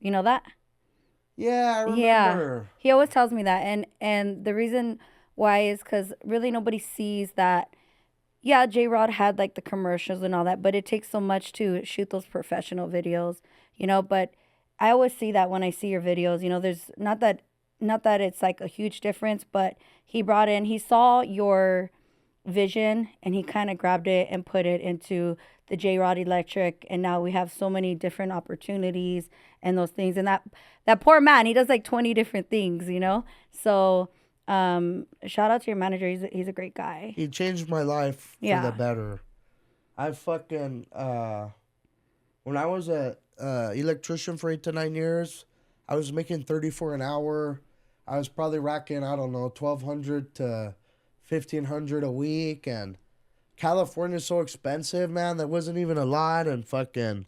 You know that? Yeah, I Yeah. remember. He always tells me that, and the reason why is because really nobody sees that. Yeah, J Rod had like the commercials and all that, but it takes so much to shoot those professional videos, But I always see that when I see your videos, there's not that it's like a huge difference, but he saw your vision and he kind of grabbed it and put it into the J Rod Electric, and now we have so many different opportunities and those things. And that poor man, he does like 20 different things. So shout out to your manager. He's a great guy. He changed my life for the Yeah. better. I fucking when I was a electrician for 8 to 9 years, I was making 34 an hour. I was probably racking, I don't know, 1,200 to 1,500 a week, and California's so expensive, man. That wasn't even a lot, and fucking,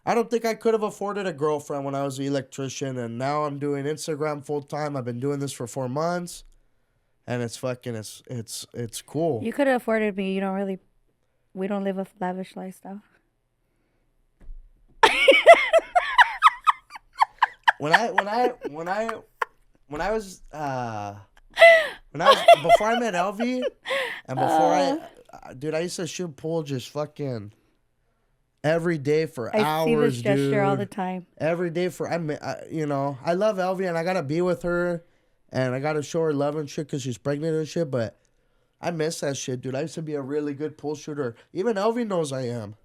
I don't think I could have afforded a girlfriend when I was an electrician, and now I'm doing Instagram full time. I've been doing this for 4 months, and it's fucking, it's cool. You could have afforded me. We don't live a lavish lifestyle. When I was before I met Elvie, and before dude, I used to shoot pool just fucking every day for I see this hours, gesture dude. all the time. Every day I love Elvie, and I gotta be with her, and I gotta show her love and shit because she's pregnant and shit. But I miss that shit, dude. I used to be a really good pool shooter. Even Elvie knows I am.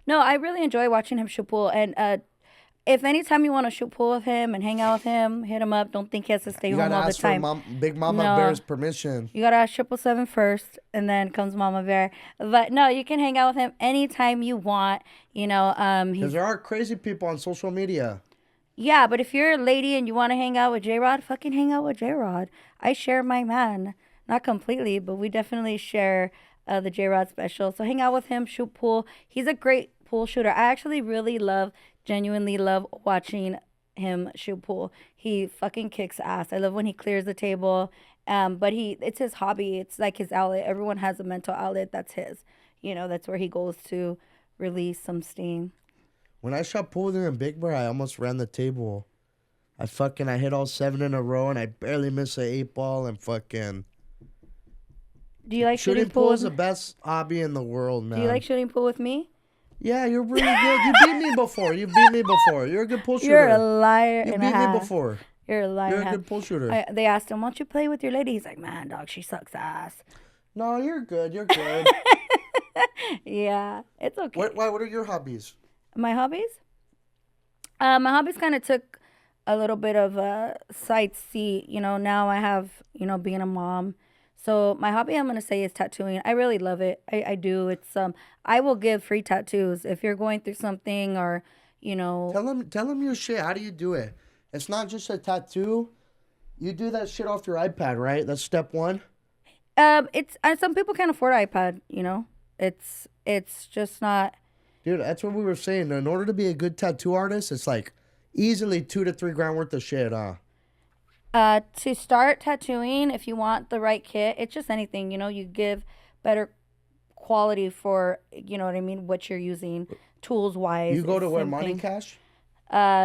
No, I really enjoy watching him shoot pool. And if anytime you want to shoot pool with him and hang out with him, hit him up. Don't think he has to stay You home gotta all the ask for time. Big Mama No. Bear's permission. You gotta ask 777 first, and then comes Mama Bear. But no, you can hang out with him anytime you want. Because He's there are crazy people on social media. yeah. But if you're a lady and you want to hang out with J Rod, fucking hang out with J Rod. I share my man, not completely, but we definitely share the J Rod special. So hang out with him, shoot pool. He's a great pool shooter. I actually really genuinely love watching him shoot pool. He fucking kicks ass. I love when he clears the table. But it's his hobby. It's like his outlet. Everyone has a mental outlet that's his. That's where he goes to release some steam. When I shot pool with him in Big Bear, I almost ran the table. I hit all 7 in a row, and I barely missed an 8 ball, and fucking... Do you like Shooting shooting pool pool with is the best hobby in the world, man. Do you like shooting pool with me? Yeah, you're really good. You beat me before. You're a good pool shooter. You're a liar You and beat a half. me before. You're a liar. You're and a half. good pool shooter. They asked him, "Why don't you play with your lady?" He's like, "Man, dog, she sucks ass." No, you're good. You're good. Yeah, it's okay. What are your hobbies? My hobbies? My hobbies kind of took a little bit of a side seat. Now I have, being a mom. So my hobby, I'm gonna say, is tattooing. I really love it. I do. I will give free tattoos if you're going through something, or Tell them your shit. How do you do it? It's not just a tattoo. You do that shit off your iPad, right? That's step one. It's some people can't afford an iPad. It's just not. Dude, that's what we were saying. In order to be a good tattoo artist, it's like easily $2 to $3 grand worth of shit, huh? To start tattooing, if you want the right kit, it's just anything. You give better quality for what I mean, what you're using, tools wise. You go to it's where same Money thing. Cash?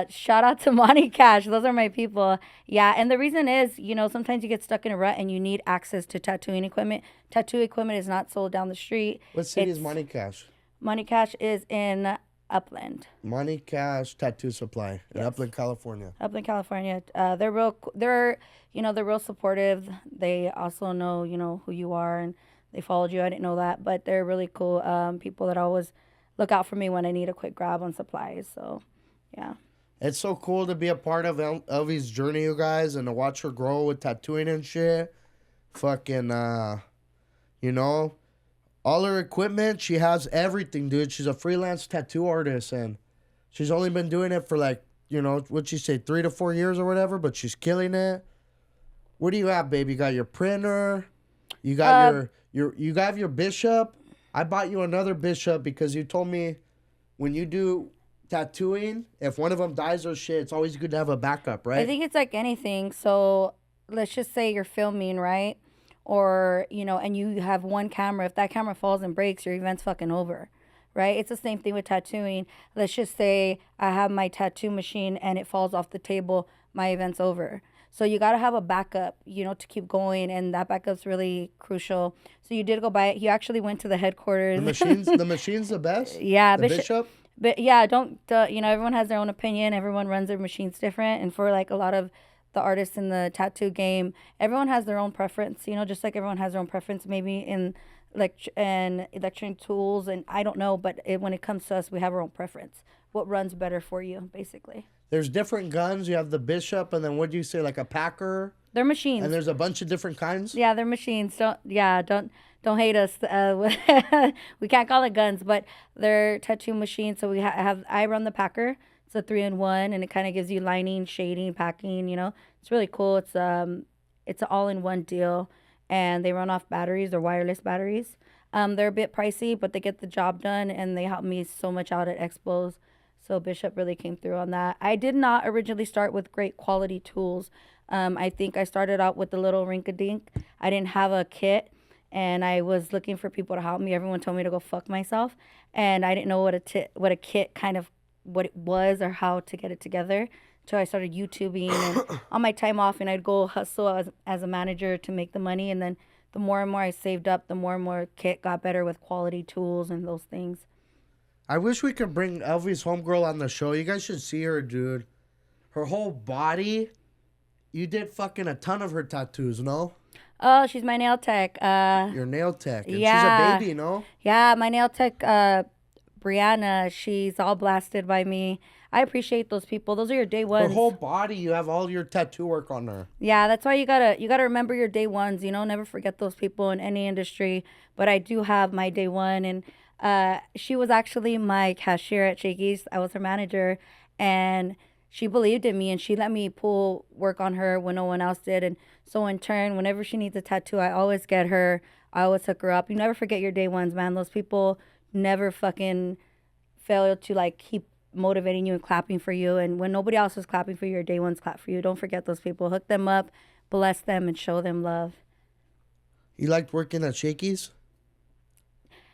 Shout out to Money Cash. Those are my people. Yeah, and the reason is, sometimes you get stuck in a rut and you need access to tattooing equipment. Tattoo equipment is not sold down the street. What city is Money Cash? Money Cash is in Upland. Money Cash Tattoo Supply in Upland, California. Upland, California. They're real supportive. They also know, who you are, and they followed you. I didn't know that, but they're really cool people that always look out for me when I need a quick grab on supplies. So, yeah. It's so cool to be a part of Elvie's journey, you guys, and to watch her grow with tattooing and shit. Fucking, all her equipment, she has everything, dude. She's a freelance tattoo artist, and she's only been doing it for what'd she say, 3 to 4 years or whatever, but she's killing it. What do you have, baby? You got your printer. You got you got your bishop. I bought you another bishop because you told me when you do tattooing, if one of them dies or shit, it's always good to have a backup, right? I think it's like anything. So let's just say you're filming, right? or, you know, and you have one camera, if that camera falls and breaks, your event's fucking over, right? It's the same thing with tattooing. Let's just say I have my tattoo machine and it falls off the table, my event's over. So you got to have a backup, you know, to keep going, and that backup's really crucial. So you did go buy it. You actually went to the headquarters. The machine's the best. Yeah, The Bishop. but yeah, don't you know? Everyone has their own opinion. Everyone runs their machines different, and for like a lot of the artists in the tattoo game, everyone has their own preference. You know, just like everyone has their own preference, maybe in electric tools, and I don't know, but when it comes to us, we have our own preference. What runs better for you, basically? There's different guns. You have the Bishop, and then what do you say, like a Packer? They're machines. And there's a bunch of different kinds. Yeah, they're machines. Don't hate us. We can't call it guns, but they're tattoo machines. So I run the Packer. It's a 3-in-1, and it kind of gives you lining, shading, packing. You know, it's really cool. It's an all-in-one deal, and they run off batteries. They're wireless batteries. They're a bit pricey, but they get the job done, and they help me so much out at expos. So Bishop really came through on that. I did not originally start with great quality tools. I think I started out with the little rink-a-dink. I didn't have a kit, and I was looking for people to help me. Everyone told me to go fuck myself, and I didn't know what a kit kind of what it was or how to get it together. So I started YouTubing and on my time off, and I'd go hustle as a manager to make the money. And then the more and more I saved up, the more and more kit got better with quality tools and those things. I wish we could bring Elvie's homegirl on the show. You guys should see her, dude. Her whole body. You did fucking a ton of her tattoos, no? Oh, she's my nail tech. Your nail tech. And yeah. She's a baby, no? Yeah, my nail tech, Brianna, she's all blasted by me. I appreciate those people. Those are your day ones. Her whole body, you have all your tattoo work on her. Yeah, that's why you gotta remember your day ones. You know, never forget those people in any industry. But I do have my day one, and she was actually my cashier at Shakey's. I was her manager, and she believed in me, and she let me pull work on her when no one else did. And so in turn, whenever she needs a tattoo, I always get her. I always hook her up. You never forget your day ones, man. Those people never fucking fail to like keep motivating you and clapping for you. And when nobody else is clapping for you, your day ones clap for you. Don't forget those people. Hook them up, bless them, and show them love. You liked working at Shakey's?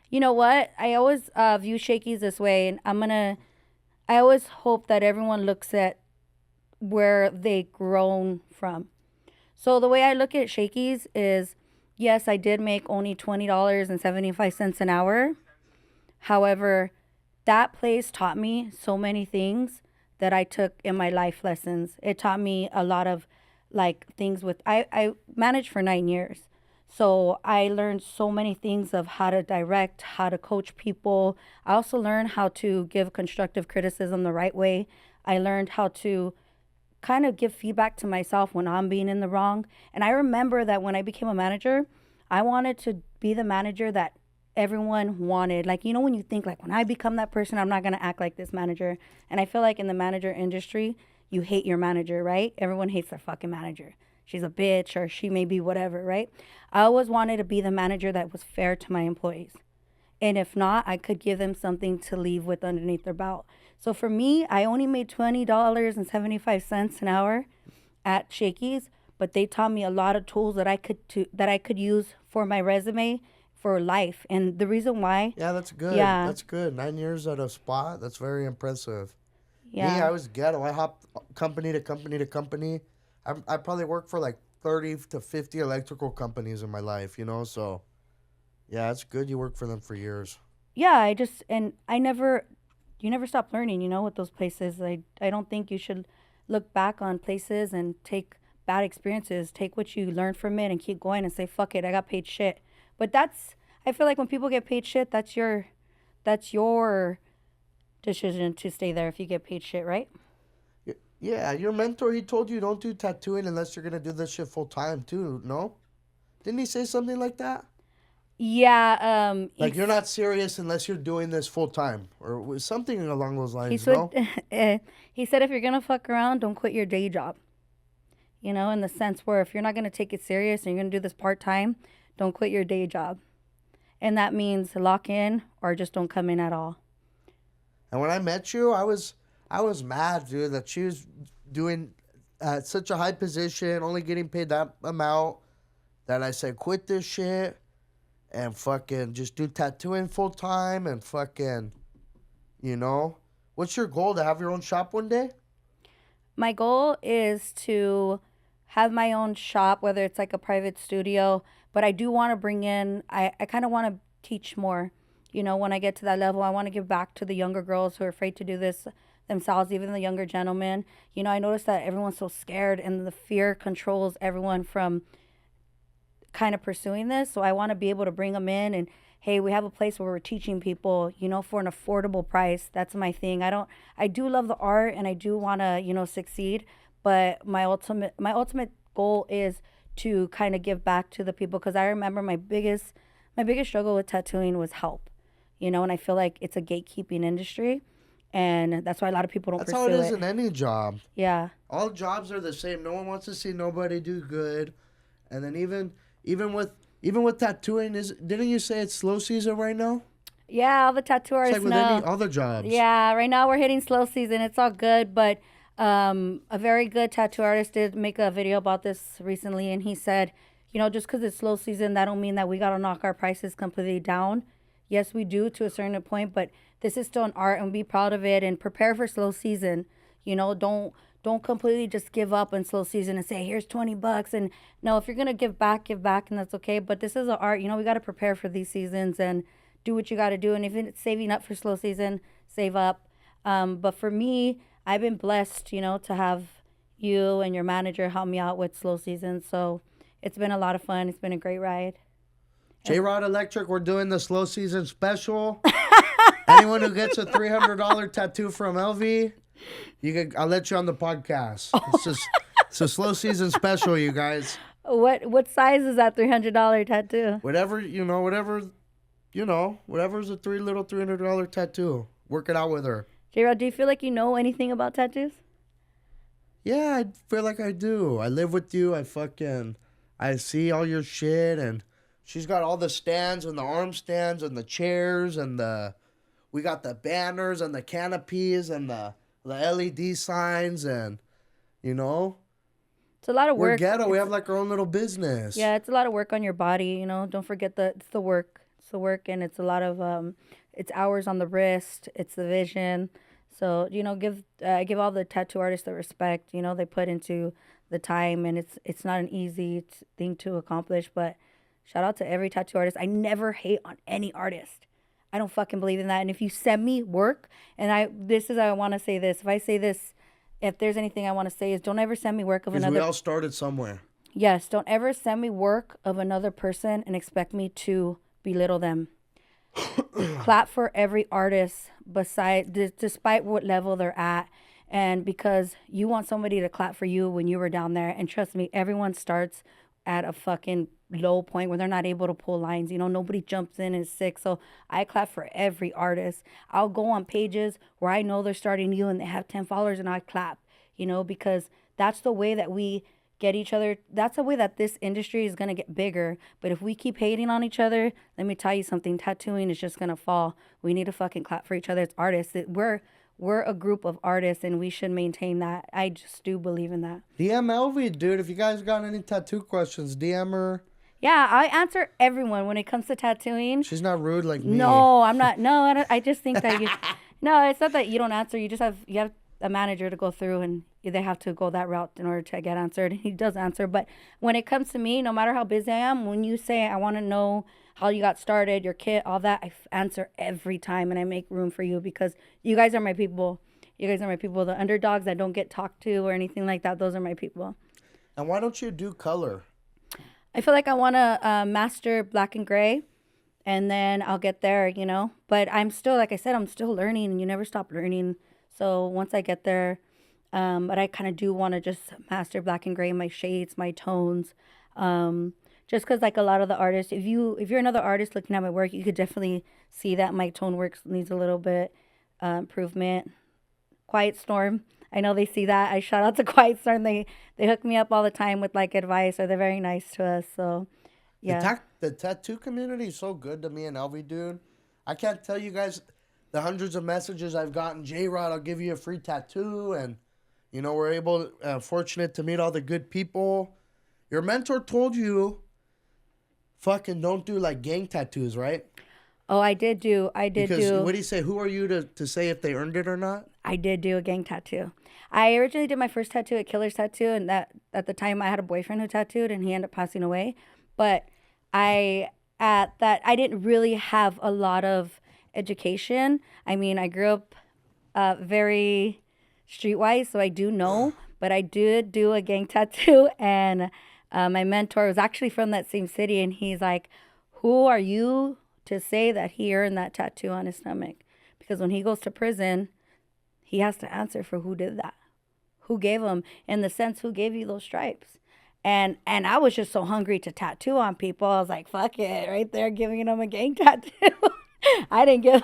You know what? I always view Shakey's this way, and I always hope that everyone looks at where they grown from. So the way I look at Shakey's is, yes, I did make only $20.75 an hour. However, that place taught me so many things that I took in my life lessons. It taught me a lot of like things with, I managed for 9 years. So I learned so many things of how to direct, how to coach people. I also learned how to give constructive criticism the right way. I learned how to kind of give feedback to myself when I'm being in the wrong. And I remember that when I became a manager, I wanted to be the manager that everyone wanted. Like, you know, when you think like, when I become that person, I'm not going to act like this manager. And I feel like in the manager industry, you hate your manager, right? Everyone hates their fucking manager. She's a bitch, or she may be whatever, right? I always wanted to be the manager that was fair to my employees. And if not, I could give them something to leave with underneath their belt. So for me, I only made $20.75 an hour at Shakey's, but they taught me a lot of tools that I could use for my resume for life. And the reason why. Yeah, that's good. Yeah. That's good. 9 years at a spot. That's very impressive. Yeah. Me, I was ghetto. I hopped company to company to company. I probably worked for like 30 to 50 electrical companies in my life, you know? So, yeah, it's good you worked for them for years. Yeah, you never stop learning, you know, with those places. I don't think you should look back on places and take bad experiences. Take what you learned from it and keep going and say, fuck it, I got paid shit. But I feel like when people get paid shit, that's your decision to stay there if you get paid shit, right? Yeah, your mentor, he told you don't do tattooing unless you're going to do this shit full time too, no? Didn't he say something like that? Yeah. Like you're not serious unless you're doing this full time or something along those lines, he said, no? he said if you're going to fuck around, don't quit your day job. You know, in the sense where if you're not going to take it serious and you're going to do this part time, don't quit your day job. And that means lock in or just don't come in at all. And when I met you, I was mad, dude, that she was doing such a high position, only getting paid that amount. that I said quit this shit and fucking just do tattooing full time and fucking, you know. What's your goal, to have your own shop one day? My goal is to have my own shop, whether it's like a private studio, but I do want to bring in, I kind of want to teach more. You know, when I get to that level, I want to give back to the younger girls who are afraid to do this themselves, even the younger gentlemen. You know, I noticed that everyone's so scared and the fear controls everyone from kind of pursuing this. So I want to be able to bring them in and, hey, we have a place where we're teaching people, you know, for an affordable price. That's my thing. I do love the art and I do want to, you know, succeed, but my ultimate goal is to kind of give back to the people, because I remember my biggest struggle with tattooing was help, you know, and I feel like it's a gatekeeping industry, and that's why a lot of people don't That's pursue how it is it. in any job. Yeah. All jobs are the same. No one wants to see nobody do good. And then even with tattooing, didn't you say it's slow season right now? Yeah, all the tattoo It's like artists with know. any other jobs. Yeah, right now we're hitting slow season. It's all good, but a very good tattoo artist did make a video about this recently, and he said, you know, just because it's slow season, that don't mean that we gotta knock our prices completely down. Yes, we do to a certain point, but this is still an art, and be proud of it and prepare for slow season. You know, don't completely just give up in slow season and say, here's $20. And no, if you're gonna give back, and that's okay. But this is an art. You know, we gotta prepare for these seasons and do what you got to do. And if it's saving up for slow season, save up. But for me, I've been blessed, you know, to have you and your manager help me out with slow season. So it's been a lot of fun. It's been a great ride. J-Rod Electric, we're doing the slow season special. Anyone who gets a $300 tattoo from Elvie, I'll let you on the podcast. It's a slow season special, you guys. What size is that $300 tattoo? Whatever's a $300 tattoo. Work it out with her. J-Rod, do you feel like you know anything about tattoos? Yeah, I feel like I do. I live with you. I see all your shit, and she's got all the stands and the arm stands and the chairs and we got the banners and the canopies and the LED signs, and you know, It's a lot of we're work. ghetto. We have like our own little business. Yeah, it's a lot of work on your body, you know. Don't forget it's the work. It's the work, and it's a lot of it's hours on the wrist. It's the vision. So, you know, give all the tattoo artists the respect, you know, they put into the time, and it's not an easy thing to accomplish, but shout out to every tattoo artist. I never hate on any artist. I don't fucking believe in that. And if you send me work, and I want to say this. If I say this, if there's anything I want to say is, don't ever send me work of Because another. we all started somewhere. Yes, don't ever send me work of another person and expect me to belittle them. Clap for every artist despite what level they're at, and because you want somebody to clap for you when you were down there. And trust me, everyone starts at a fucking low point where they're not able to pull lines. You know, nobody jumps in and is sick. So I clap for every artist. I'll go on pages where I know they're starting new and they have 10 followers, and I clap, you know, because that's the way that we get each other. That's the way that this industry is going to get bigger. But if we keep hating on each other, let me tell you something, tattooing is just going to fall. We need to fucking clap for each other as artists. We're a group of artists, and we should maintain that. I just do believe in that. DM Elvie, dude. If you guys got any tattoo questions, DM her. Yeah, I answer everyone when it comes to tattooing. She's not rude like me. No, I'm not. No, I just think that you. No, it's not that you don't answer. You have a manager to go through, and they have to go that route in order to get answered. He does answer, but when it comes to me, no matter how busy I am, when you say I want to know how you got started, your kit, all that, I answer every time, and I make room for you because you guys are my people. You guys are my people. The underdogs that don't get talked to or anything like that, those are my people. And why don't you do color? I feel like I want to master black and gray, and then I'll get there, you know. But I'm still, like I said, I'm still learning, and you never stop learning. So once I get there, but I kind of do want to just master black and gray, my shades, my tones. Just because, like a lot of the artists, if you're another artist looking at my work, you could definitely see that my tone work needs a little bit improvement. Quiet Storm, I know they see that. I shout out to Quiet Storm. They hook me up all the time with like advice, or they're very nice to us. So yeah, The tattoo community is so good to me and Elvie, dude. I can't tell you guys the hundreds of messages I've gotten. J-Rod, I'll give you a free tattoo, and you know, we're fortunate to meet all the good people. Your mentor told you fucking don't do like gang tattoos, right? Oh, I did do. Because what do you say? Who are you to say if they earned it or not? I did do a gang tattoo. I originally did my first tattoo at Killer's Tattoo, and that at the time I had a boyfriend who tattooed, and he ended up passing away. But I I didn't really have a lot of education. I mean, I grew up very streetwise, so I do know. But I did do a gang tattoo, and my mentor was actually from that same city, and he's like, "Who are you to say that he earned that tattoo on his stomach?" Because when he goes to prison, he has to answer for who did that, who gave him, in the sense, who gave you those stripes. And I was just so hungry to tattoo on people. I was like, fuck it, right there, giving them a gang tattoo. I didn't give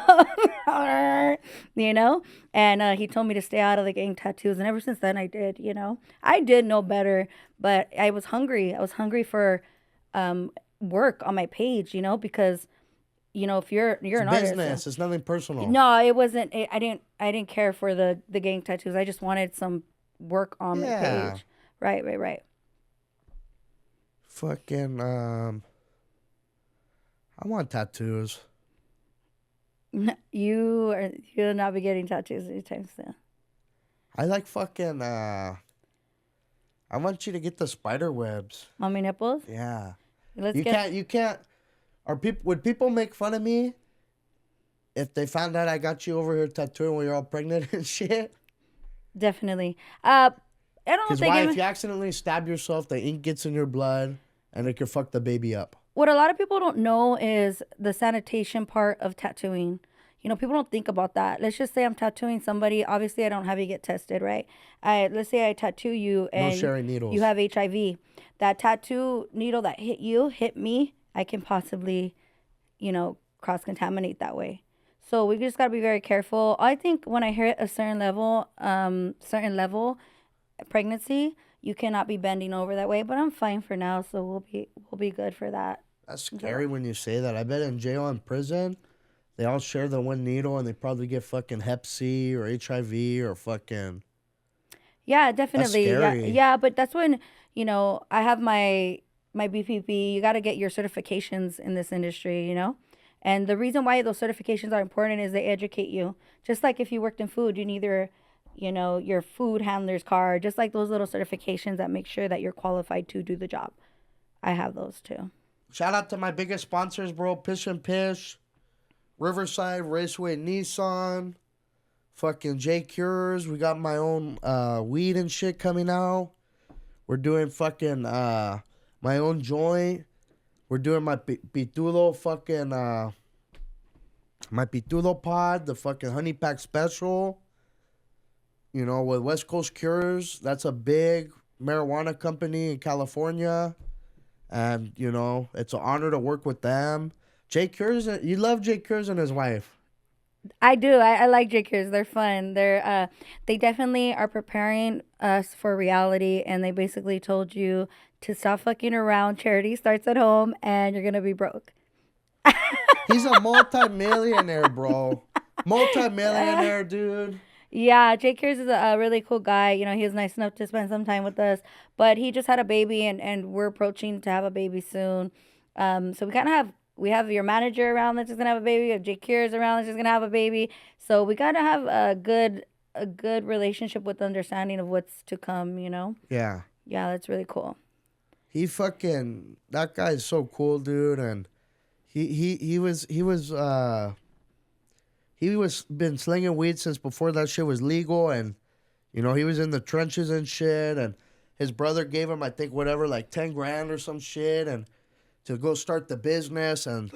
them, you know. And he told me to stay out of the gang tattoos, and ever since then, I did. You know, I did know better, but I was hungry. I was hungry for work on my page, you know, because if you're an artist, business. It's nothing personal. no, it wasn't. I didn't care for the gang tattoos. I just wanted some work on my page. Right. Fucking I want tattoos. You'll not be getting tattoos anytime soon. I like fucking I want you to get the spider webs. Mommy nipples. Yeah. Let's You can't would people make fun of me if they found out I got you over here tattooing when you're all pregnant and shit? Definitely. I don't Because think why? If you accidentally stab yourself, the ink gets in your blood, and it could fuck the baby up. what a lot of people don't know is the sanitation part of tattooing. People don't think about that. Let's just say I'm tattooing somebody. Obviously, I don't have you get tested, right? Let's say I tattoo you and No sharing needles. You have HIV. That tattoo needle that hit me, I can possibly, cross-contaminate that way. So we just got to be very careful. I think when I hit a certain level, pregnancy, you cannot be bending over that way. But I'm fine for now, so we'll be good for that. That's scary when you say that. I bet in jail and prison, they all share the one needle, and they probably get fucking Hep C or HIV or fucking. Yeah, definitely. That's scary. Yeah, but that's when I have my BPP. You got to get your certifications in this industry, And the reason why those certifications are important is they educate you. Just like if you worked in food, you need your food handler's card, just like those little certifications that make sure that you're qualified to do the job. I have those too. Shout out to my biggest sponsors, bro. Pish and Pish, Riverside Raceway Nissan, fucking J Cures. We got my own weed and shit coming out. We're doing fucking my own joint. We're doing my Pitulo fucking my Pitulo pod, the fucking honey pack special. With West Coast Cures. That's a big marijuana company in California. And, it's an honor to work with them. Jay Cures, you love Jay Cures and his wife. I do. I like J Cures. They're fun. They definitely are preparing us for reality, and they basically told you to stop fucking around. Charity starts at home, and you're gonna be broke. He's a multi-millionaire, bro. Multi-millionaire, dude. Yeah, Jake Cures is a really cool guy. He was nice enough to spend some time with us, but he just had a baby, and we're approaching to have a baby soon. So we have your manager around that's just gonna have a baby. We have Jake Cures around that's just gonna have a baby. So we gotta have a good relationship with understanding of what's to come. Yeah. Yeah, that's really cool. That guy is so cool, dude, and he was been slinging weed since before that shit was legal, and he was in the trenches and shit, and his brother gave him, I think, whatever, like 10 grand or some shit, and to go start the business, and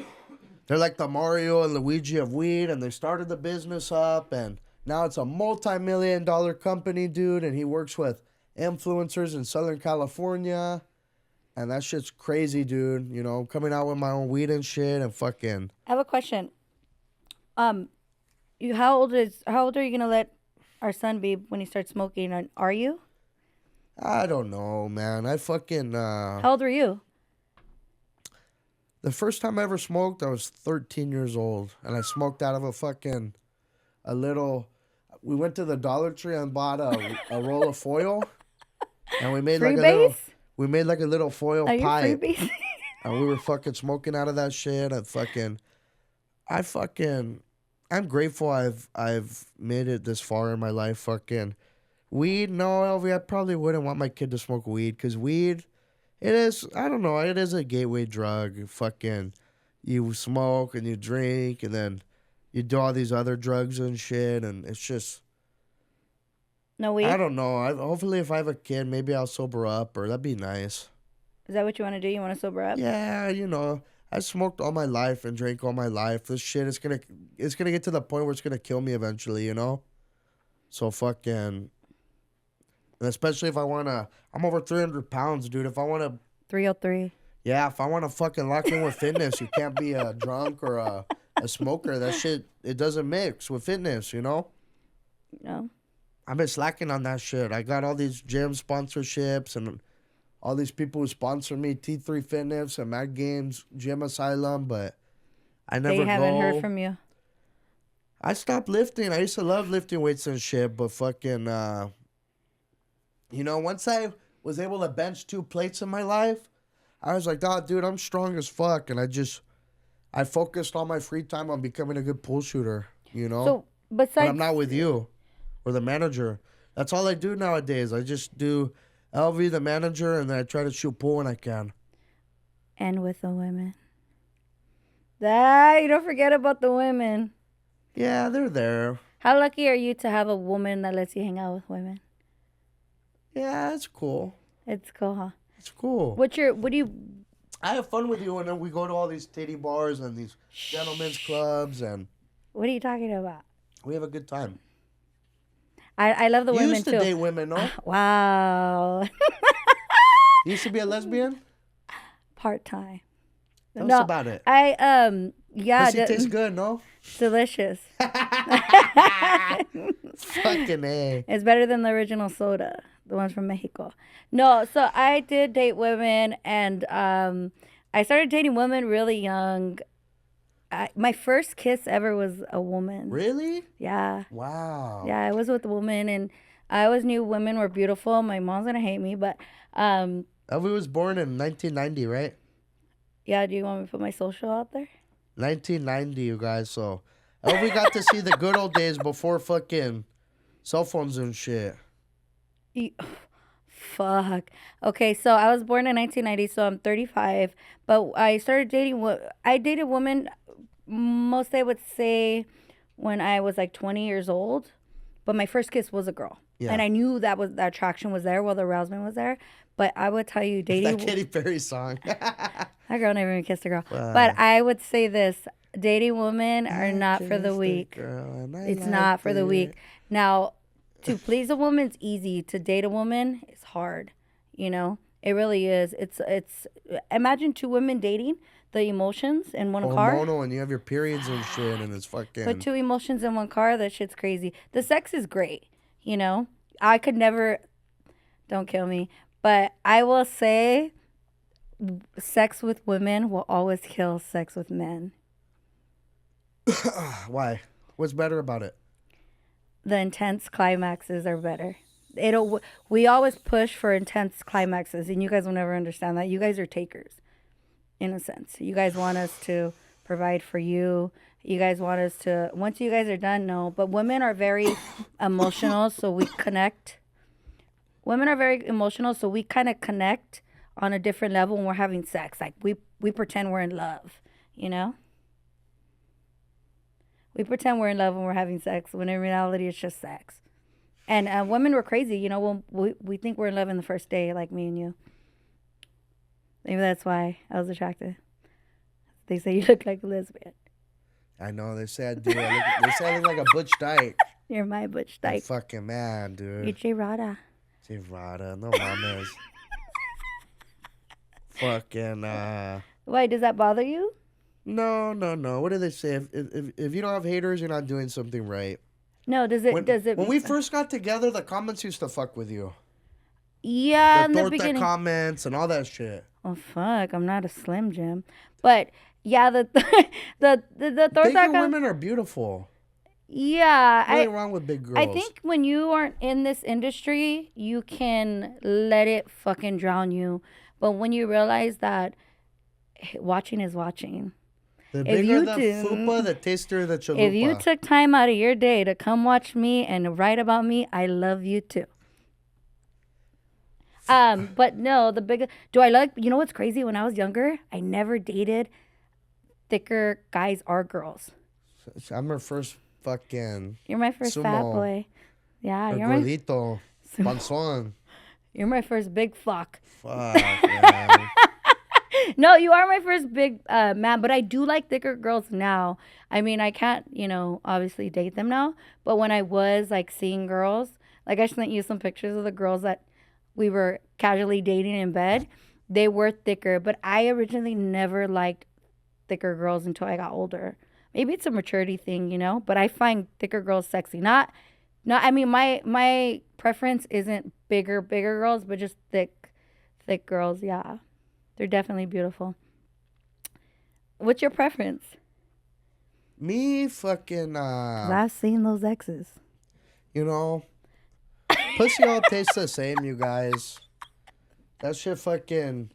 they're like the Mario and Luigi of weed, and they started the business up, and now it's a multi-million-dollar company, dude, and he works with influencers in Southern California, and that shit's crazy, dude. Coming out with my own weed and shit, and fucking. I have a question. How old are you gonna let our son be when he starts smoking? And are you? I don't know, man. I fucking. How old were you? The first time I ever smoked, I was 13 years old, and I smoked out of a little. We went to the Dollar Tree and bought a roll of foil, and we made like a little foil pipe. and we were fucking smoking out of that shit. I fucking, I'm grateful I've made it this far in my life. Fucking weed, no, Elvie, I probably wouldn't want my kid to smoke weed because weed, it is, I don't know, it is a gateway drug. Fucking, you smoke and you drink and then you do all these other drugs and shit, and it's just, No I weed? don't know. Hopefully, if I have a kid, maybe I'll sober up, or that'd be nice. Is that what you want to do? You want to sober up? Yeah, I smoked all my life and drank all my life. This shit is it's gonna get to the point where it's gonna kill me eventually. So fucking, and especially if I wanna, I'm over 300 pounds, dude. If I wanna, 303. yeah, if I wanna fucking lock in with fitness, you can't be a drunk or a smoker. That shit, it doesn't mix with fitness. No. I've been slacking on that shit. I got all these gym sponsorships and all these people who sponsor me, T3 Fitness and Mad Games, Gym Asylum, but I never They haven't go. heard from you. I stopped lifting. I used to love lifting weights and shit, but fucking, once I was able to bench 2 plates in my life, I was like, oh, dude, I'm strong as fuck. And I focused all my free time on becoming a good pool shooter. So When besides I'm not with you or the manager. That's all I do nowadays. I just do Elvie, the manager, and then I try to shoot pool when I can. and with the women. You don't forget about the women. Yeah, they're there. How lucky are you to have a woman that lets you hang out with women? Yeah, it's cool. It's cool, huh? It's cool. What do you I have fun with you, and then we go to all these titty bars and these gentlemen's clubs, and what are you talking about? we have a good time. I love the You women used to too. date women, no? Wow. You used to be a lesbian? Part-time. Tell us about it. Yeah, Pussy tastes good, no? delicious. Fucking A. It's better than the original soda, the ones from Mexico. No, so I did date women, and I started dating women really young. My first kiss ever was a woman. Really? Yeah. Wow. Yeah, I was with a woman, and I always knew women were beautiful. My mom's gonna hate me, but Elvie was born in 1990, right? yeah. Do you want me to put my social out there? 1990, you guys. So Elvie got to see the good old days before fucking cell phones and shit. E- Fuck. Okay, so I was born in 1990, so I'm 35. But I started dating. I dated women. Most I would say when I was like 20 years old. But my first kiss was a girl, Yeah. and I knew that attraction was there, while the arousement was there. But I would tell you, dating That Katy Perry song. that girl never even kissed a girl. Wow. But I would say this: dating women are not for the Kissed a weak. girl and I It's not for the liked weak. it. Now, to please a woman's easy. To date a woman is hard. It really is. It's imagine two women dating, the emotions in one car. Hormonal, and you have your periods and shit, and it's fucking. Put two emotions in one car, that shit's crazy. The sex is great, I could never, don't kill me, but I will say sex with women will always kill sex with men. Why? What's better about it? The intense climaxes are better. We always push for intense climaxes, and you guys will never understand that. You guys are takers, in a sense. You guys want us to provide for you. You guys want us to, once you guys are done, no. But women are very emotional, so we connect. Women are very emotional, so we kind of connect on a different level when we're having sex. Like we pretend we're in love, you know? We pretend we're in love when we're having sex, when in reality it's just sex. And women were crazy, when we think we're in love in the first day, like me and you. Maybe that's why I was attracted. They say you look like a lesbian. I know they say I do. They say I look like a Butch Dyke. You're my butch I'm dyke. fucking man, dude. You're J Rada. Say Rada, no mames. Fucking Why, does that bother you? no. What do they say? If you don't have haters, you're not doing something right. No, does it? When we first got together, the comments used to fuck with you. Yeah, in The the torta beginning. comments and all that shit. Oh fuck, I'm not a Slim Jim, but yeah, the Bigger torta. women are beautiful. Yeah, Nothing wrong with big girls. I think when you aren't in this industry, you can let it fucking drown you. But when you realize that watching is watching. The If bigger you the do- fupa, the tastier the chalupa. If you took time out of your day to come watch me and write about me, I love you too. But no, the big. Do I like? You know what's crazy? When I was younger, I never dated thicker guys or girls. I'm her first fucking You're my first fat sumo. boy. Yeah, Or you're my. gordito. Panzón. You're my first big fuck. Fuck, man. No, you are my first big man, but I do like thicker girls now. I mean, I can't, obviously date them now, but when I was like seeing girls, like I sent you some pictures of the girls that we were casually dating in bed. They were thicker, but I originally never liked thicker girls until I got older. Maybe it's a maturity thing, but I find thicker girls sexy. I mean, my preference isn't bigger girls, but just thick girls. Yeah. They're definitely beautiful. What's your preference? Me fucking 'Cause I've seen those exes. Pussy all tastes the same, you guys. That shit fucking,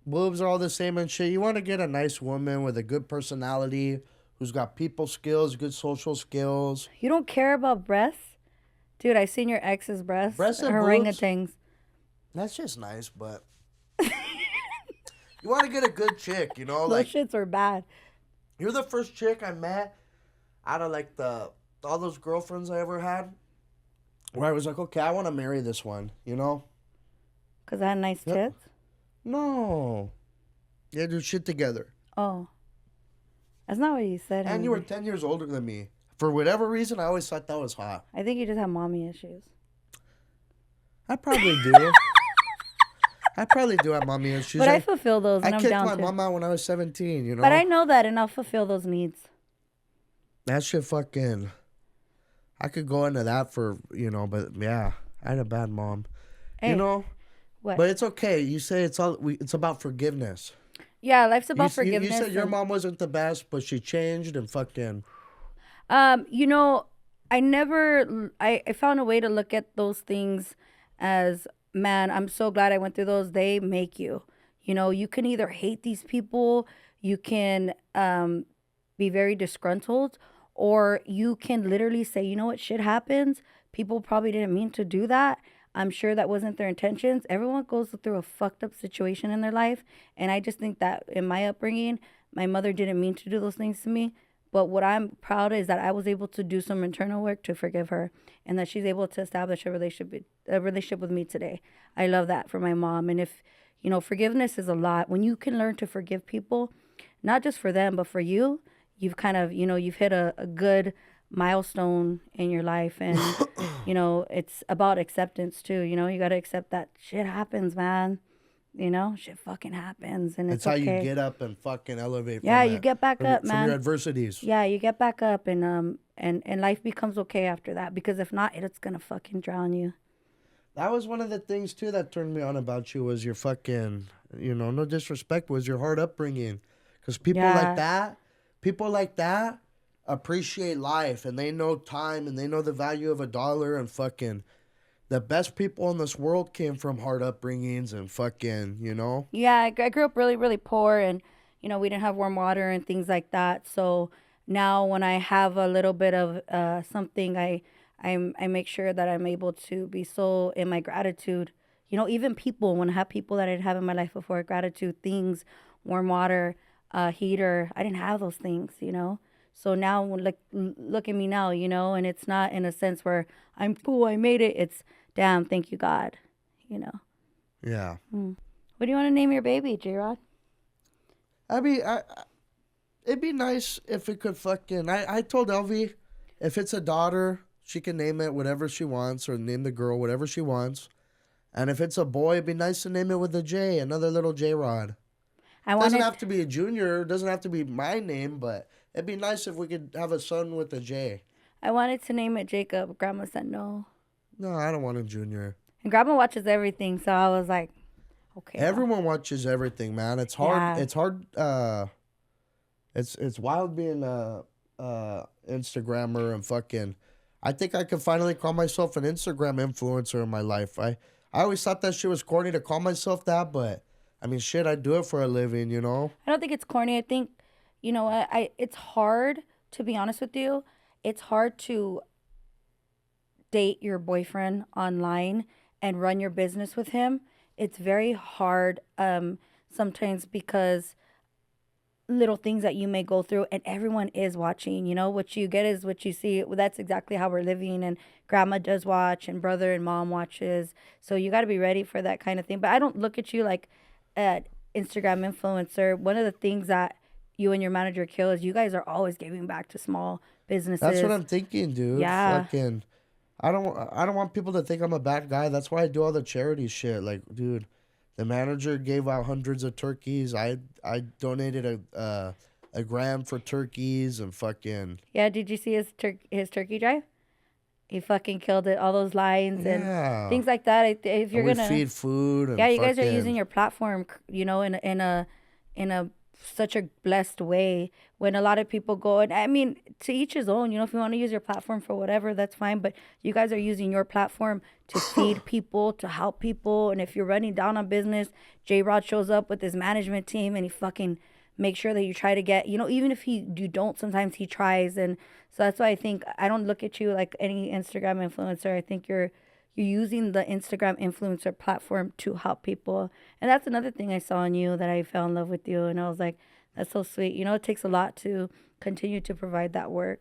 boobs are all the same and shit. You want to get a nice woman with a good personality, who's got people skills, good social skills. You don't care about breasts? Dude, I seen your ex's breasts. Breasts and orangutans. That's just nice, but you want to get a good chick, Those like shits are bad. you're the first chick I met out of like all those girlfriends I ever had, where I was like, okay, I want to marry this one, Because I had nice tits? No. Yeah, do shit together. Oh. That's not what you said. And you were 10 years older than me. For whatever reason, I always thought that was hot. I think you just have mommy issues. I probably do. I probably do have mommy issues. But I fulfill those, and I I'm kicked down my to. mom out when I was 17, But I know that, and I'll fulfill those needs. That shit fucking... I could go into that for, but yeah, I had a bad mom. Hey, what? But it's okay. You say it's about forgiveness. Yeah, life's about forgiveness. You said your mom wasn't the best, but she changed and fucking... I found a way to look at those things as, man, I'm so glad I went through those. They make you. You can either hate these people, you can be very disgruntled, or you can literally say, you know what, shit happens. People probably didn't mean to do that. I'm sure that wasn't their intentions. Everyone goes through a fucked up situation in their life. And I just think that in my upbringing, my mother didn't mean to do those things to me. But what I'm proud of is that I was able to do some internal work to forgive her, and that she's able to establish a relationship with me today. I love that for my mom. And if, forgiveness is a lot. When you can learn to forgive people, not just for them, but for you, you've kind of, you've hit a good milestone in your life. And, it's about acceptance too. You got to accept that shit happens, man. Shit fucking happens, and it's how okay. you get up and fucking elevate. Yeah, you get back up, man. From your adversities. Yeah, you get back up, and life becomes okay after that. Because if not, it's gonna fucking drown you. That was one of the things too that turned me on about you, was your fucking, no disrespect, was your hard upbringing. Because people like that appreciate life, and they know time, and they know the value of $1, and fucking. The best people in this world came from hard upbringings and fucking, Yeah, I grew up really, really poor, and, we didn't have warm water and things like that. So now when I have a little bit of something, I make sure that I'm able to be so in my gratitude. Even people, when I have people that I didn't have in my life before, gratitude, things, warm water, heater, I didn't have those things, So now, look at me now, and it's not in a sense where I'm cool, I made it. It's, damn, thank you, God, Yeah. What do you want to name your baby, J-Rod? It'd be nice if it could fucking... I told Elvie, if it's a daughter, she can name it whatever she wants, or name the girl whatever she wants. And if it's a boy, it'd be nice to name it with a J, another little J-Rod. It doesn't have to be a junior, it doesn't have to be my name, but it'd be nice if we could have a son with a J. I wanted to name it Jacob. Grandma said no. No, I don't want a junior. And Grandma watches everything, so I was like, okay. Everyone watches everything, man. It's hard. Yeah. It's hard. It's wild being a Instagrammer and fucking. I think I could finally call myself an Instagram influencer in my life. I always thought that shit was corny to call myself that, but I mean, shit, I do it for a living, you know? I don't think it's corny. I think, you know, it's hard, to be honest with you. It's hard to date your boyfriend online and run your business with him. It's very hard sometimes because little things that you may go through and everyone is watching. You know, what you get is what you see. Well, that's exactly how we're living, and grandma does watch and brother and mom watches, so you got to be ready for that kind of thing. But I don't look at you like an Instagram influencer. One of the things that you and your manager kill is you guys are always giving back to small That's what businesses. I'm thinking, dude. Yeah. Fucking, I don't want people to think I'm a bad guy. That's why I do all the charity shit. Like, dude, the manager gave out hundreds of turkeys. I donated a gram for turkeys and fucking Yeah, did you see his turkey drive? He fucking killed it. All those lines and yeah. things like that. If And you're we gonna, feed food yeah, and you guys are using fucking. your platform, you know, in a such a blessed way. When a lot of people go, and I mean, to each his own. You know, if you want to use your platform for whatever, that's fine. But you guys are using your platform to feed people, to help people. And if you're running down on business, J Rod shows up with his management team and he fucking makes sure that you try to get, you know, even if you don't, sometimes he tries. And so that's why I think I don't look at you like any Instagram influencer. I think you're using the Instagram influencer platform to help people. And that's another thing I saw in you that I fell in love with you. And I was like, that's so sweet. You know, it takes a lot to continue to provide that work.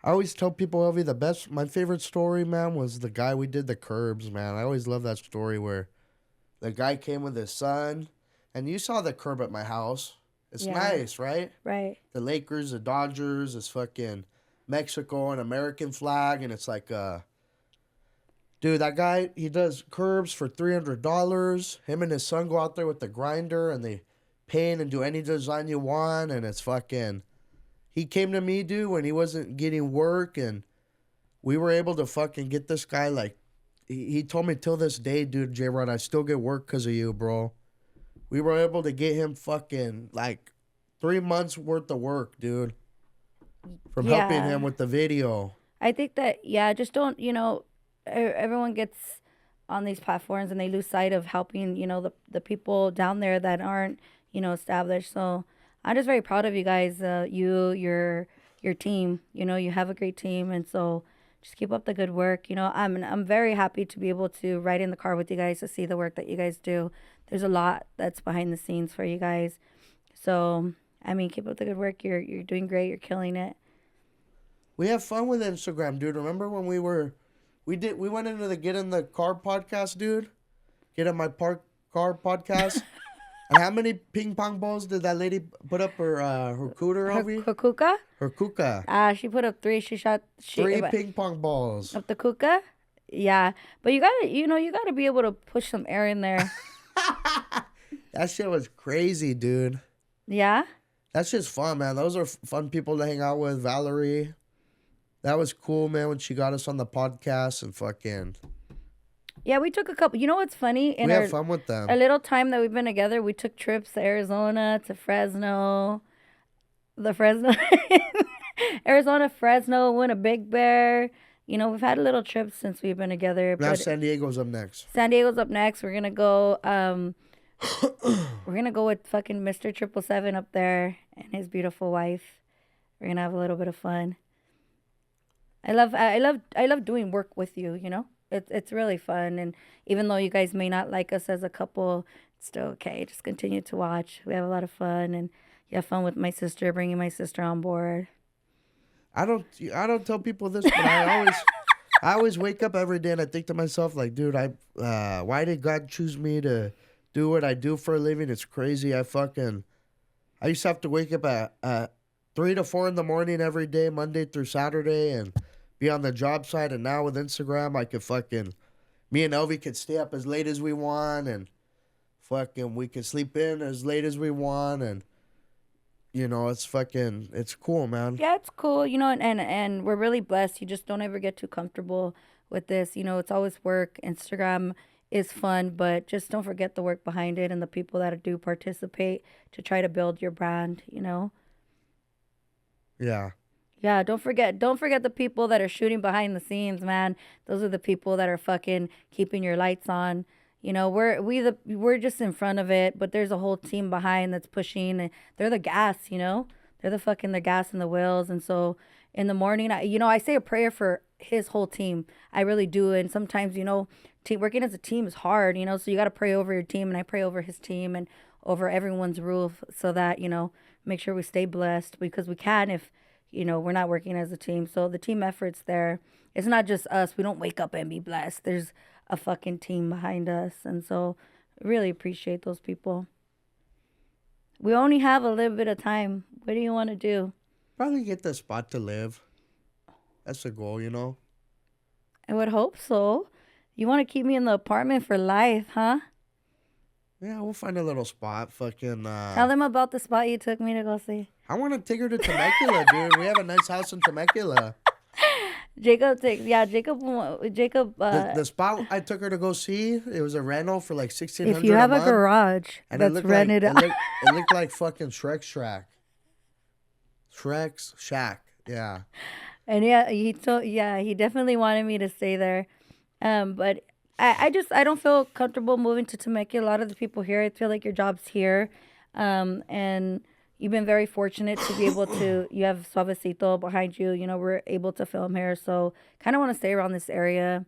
I always tell people, Elvie, my favorite story, man, was the guy we did the curbs, man. I always love that story where the guy came with his son, and you saw the curb at my house. It's Yeah, nice, right? right. The Lakers, the Dodgers, this fucking Mexico and American flag, and it's like, dude, that guy, he does curbs for $300. Him and his son go out there with the grinder, and they paint and do any design you want, and it's fucking. He came to me, dude, when he wasn't getting work, and we were able to fucking get this guy, like, he told me till this day, dude, J-Rod, I still get work because of you, bro. We were able to get him fucking, like, 3 months worth of work, dude, from helping Yeah. him with the video. I think that, yeah, just don't, you know, everyone gets on these platforms and they lose sight of helping, you know, the people down there that aren't, you know, established. So I'm just very proud of you guys, your team. You know, you have a great team. And so just keep up the good work. You know, I'm very happy to be able to ride in the car with you guys to see the work that you guys do. There's a lot that's behind the scenes for you guys. So, I mean, keep up the good work. You're doing great. You're killing it. We have fun with Instagram, dude. Remember when we went into the Get in the Car podcast, dude? Get in my park car podcast. And how many ping pong balls did that lady put up her cooter, Elvie? Her kuka? Her kuka. She put up three. She shot Three ping pong balls. up the kuka. Yeah, but you gotta, you know, you gotta be able to push some air in there. That shit was crazy, dude. Yeah. That's just fun, man. Those are fun people to hang out with. Valerie. That was cool, man, when she got us on the podcast and fucking. Yeah, we took a couple. You know what's funny? In We our have fun with them. a little time that we've been together, we took trips to Arizona, to Fresno, the Fresno, Arizona, Fresno, went a Big Bear. You know, we've had a little trip since we've been together. Now But San Diego's up next. San Diego's up next. We're gonna go. We're gonna go with fucking Mr. 777 up there and his beautiful wife. We're gonna have a little bit of fun. I love doing work with you. You know, it's really fun. And even though you guys may not like us as a couple, it's still okay. Just continue to watch. We have a lot of fun, and you have fun with my sister, bringing my sister on board. I don't tell people this, but I always wake up every day and I think to myself, like, dude, why did God choose me to do what I do for a living? It's crazy. I used to have to wake up at 3 to 4 in the morning every day, Monday through Saturday, and be on the job site. And now with Instagram, me and Elvie could stay up as late as we want, and fucking we could sleep in as late as we want, and it's cool, man. Yeah, it's cool, you know, and we're really blessed. You just don't ever get too comfortable with this. You know, it's always work. Instagram is fun, but just don't forget the work behind it and the people that do participate to try to build your brand, you know? Yeah. Yeah, don't forget the people that are shooting behind the scenes, man. Those are the people that are fucking keeping your lights on. You know, we're just in front of it, but there's a whole team behind that's pushing. And they're the gas, you know. They're the gas and the wheels. And so in the morning, I say a prayer for his whole team. I really do. And sometimes, working as a team is hard, so you got to pray over your team. And I pray over his team and over everyone's roof so that, make sure we stay blessed because we can if, we're not working as a team. So the team effort's there. It's not just us. We don't wake up and be blessed. There's a fucking team behind us. And so I really appreciate those people. We only have a little bit of time. What do you want to do? Probably get the spot to live. That's the goal, I would hope so. You want to keep me in the apartment for life, huh? Yeah, we'll find a little spot. Fucking. Tell them about the spot you took me to go see. I want to take her to Temecula, dude. We have a nice house in Temecula. Jacob. The spot I took her to go see, it was a rental for like $1,600. If you have a garage and that's rented out, it looked like fucking Shrek's shack. Yeah. And he definitely wanted me to stay there, but I don't feel comfortable moving to Temecula. A lot of the people here, I feel like your job's here, and you've been very fortunate to be able to. You have Suavecito behind you. We're able to film here, so kind of want to stay around this area,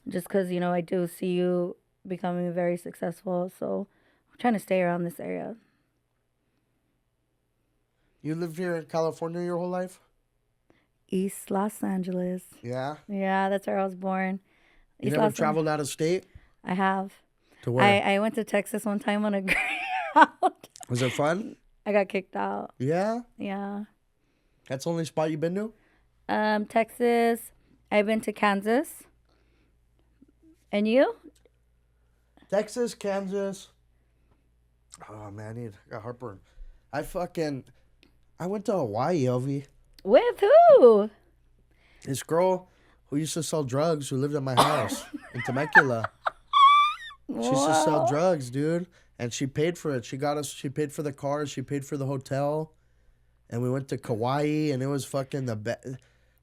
just because I do see you becoming very successful. So I'm trying to stay around this area. You lived here in California your whole life? East Los Angeles. Yeah? Yeah, that's where I was born. You never traveled out of state? I have. To where? I went to Texas one time on a Greyhound. Was it fun? I got kicked out. Yeah? Yeah. That's the only spot you've been to? Texas. I've been to Kansas. And you? Texas, Kansas. Oh, man, I got heartburn. I went to Hawaii, Elvie. With who? This girl who used to sell drugs who lived at my house in Temecula. She used to sell drugs, dude. And she paid for it. She paid for the car. She paid for the hotel. And we went to Kauai, and it was fucking the best.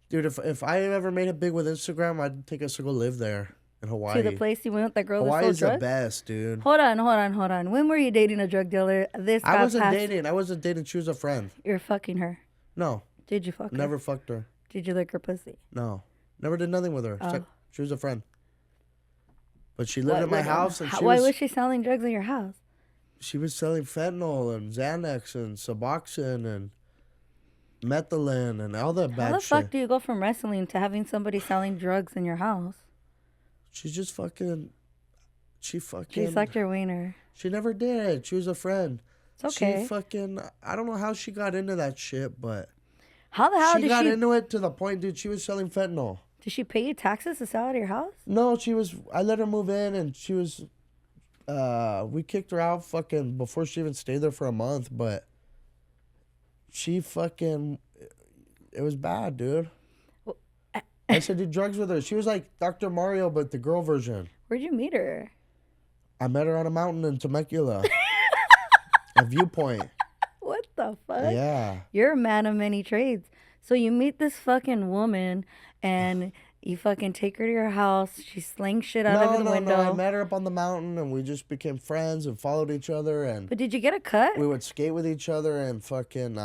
Dude, if I ever made it big with Instagram, I'd take us to go live there in Hawaii. To the place you went with that girl that sold Hawaii's drugs? the best, dude. Hold on. When were you dating a drug dealer? I wasn't dating. She was a friend. You're fucking her. No. Did you fuck her? Never fucked her. Did you lick her pussy? No. Never did nothing with her. Oh. She was a friend. But she lived at my house. And why was she selling drugs in your house? She was selling fentanyl and Xanax and Suboxone and methylene and all that bad shit. How the fuck do you go from wrestling to having somebody selling drugs in your house? She's just fucking... She sucked your wiener. She never did. She was a friend. It's okay. She fucking... I don't know how she got into that shit, but... How the hell she got into it to the point, dude, she was selling fentanyl. Did she pay you taxes to sell out of your house? No, I let her move in, and she was... we kicked her out fucking before she even stayed there for a month, but... She fucking... It was bad, dude. Well, I said, do drugs with her. She was like Dr. Mario, but the girl version. Where'd you meet her? I met her on a mountain in Temecula. A viewpoint. What the fuck? Yeah. You're a man of many trades. So you meet this fucking woman and you fucking take her to your house. She slings shit out of the window. No. I met her up on the mountain and we just became friends and followed each other. And but did you get a cut? We would skate with each other and fucking...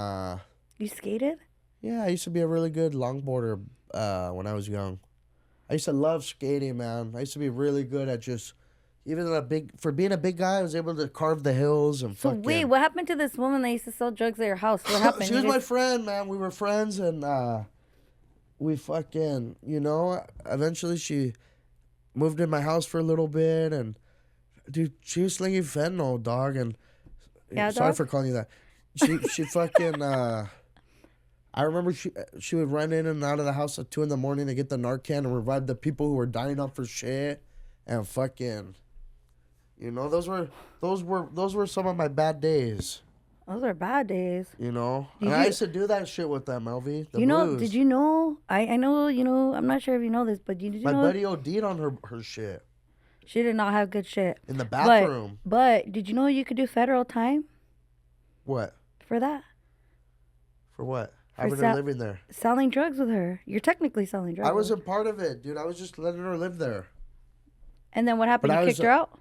You skated? Yeah, I used to be a really good longboarder when I was young. I used to love skating, man. I used to be really good at just... For being a big guy, I was able to carve the hills and so wait, what happened to this woman that used to sell drugs at your house? What happened? She was my friend, man. We were friends, and we fucking, eventually she moved in my house for a little bit, and dude, she was slinging fentanyl, dog, and sorry for calling you that. She fucking, I remember she would run in and out of the house at 2 a.m. to get the Narcan and revive the people who were dying up for shit, and fucking... those were some of my bad days. Those are bad days. I used to do that shit with them, Elvie. Blues. Did you know? I know, I'm not sure if you know this, but did you know? My buddy OD'd on her shit. She did not have good shit. In the bathroom. But did you know you could do federal time? What? For that. For what? I've been living there. Selling drugs with her. You're technically selling drugs. I wasn't part of it, dude. I was just letting her live there. And then what happened? You kicked her out?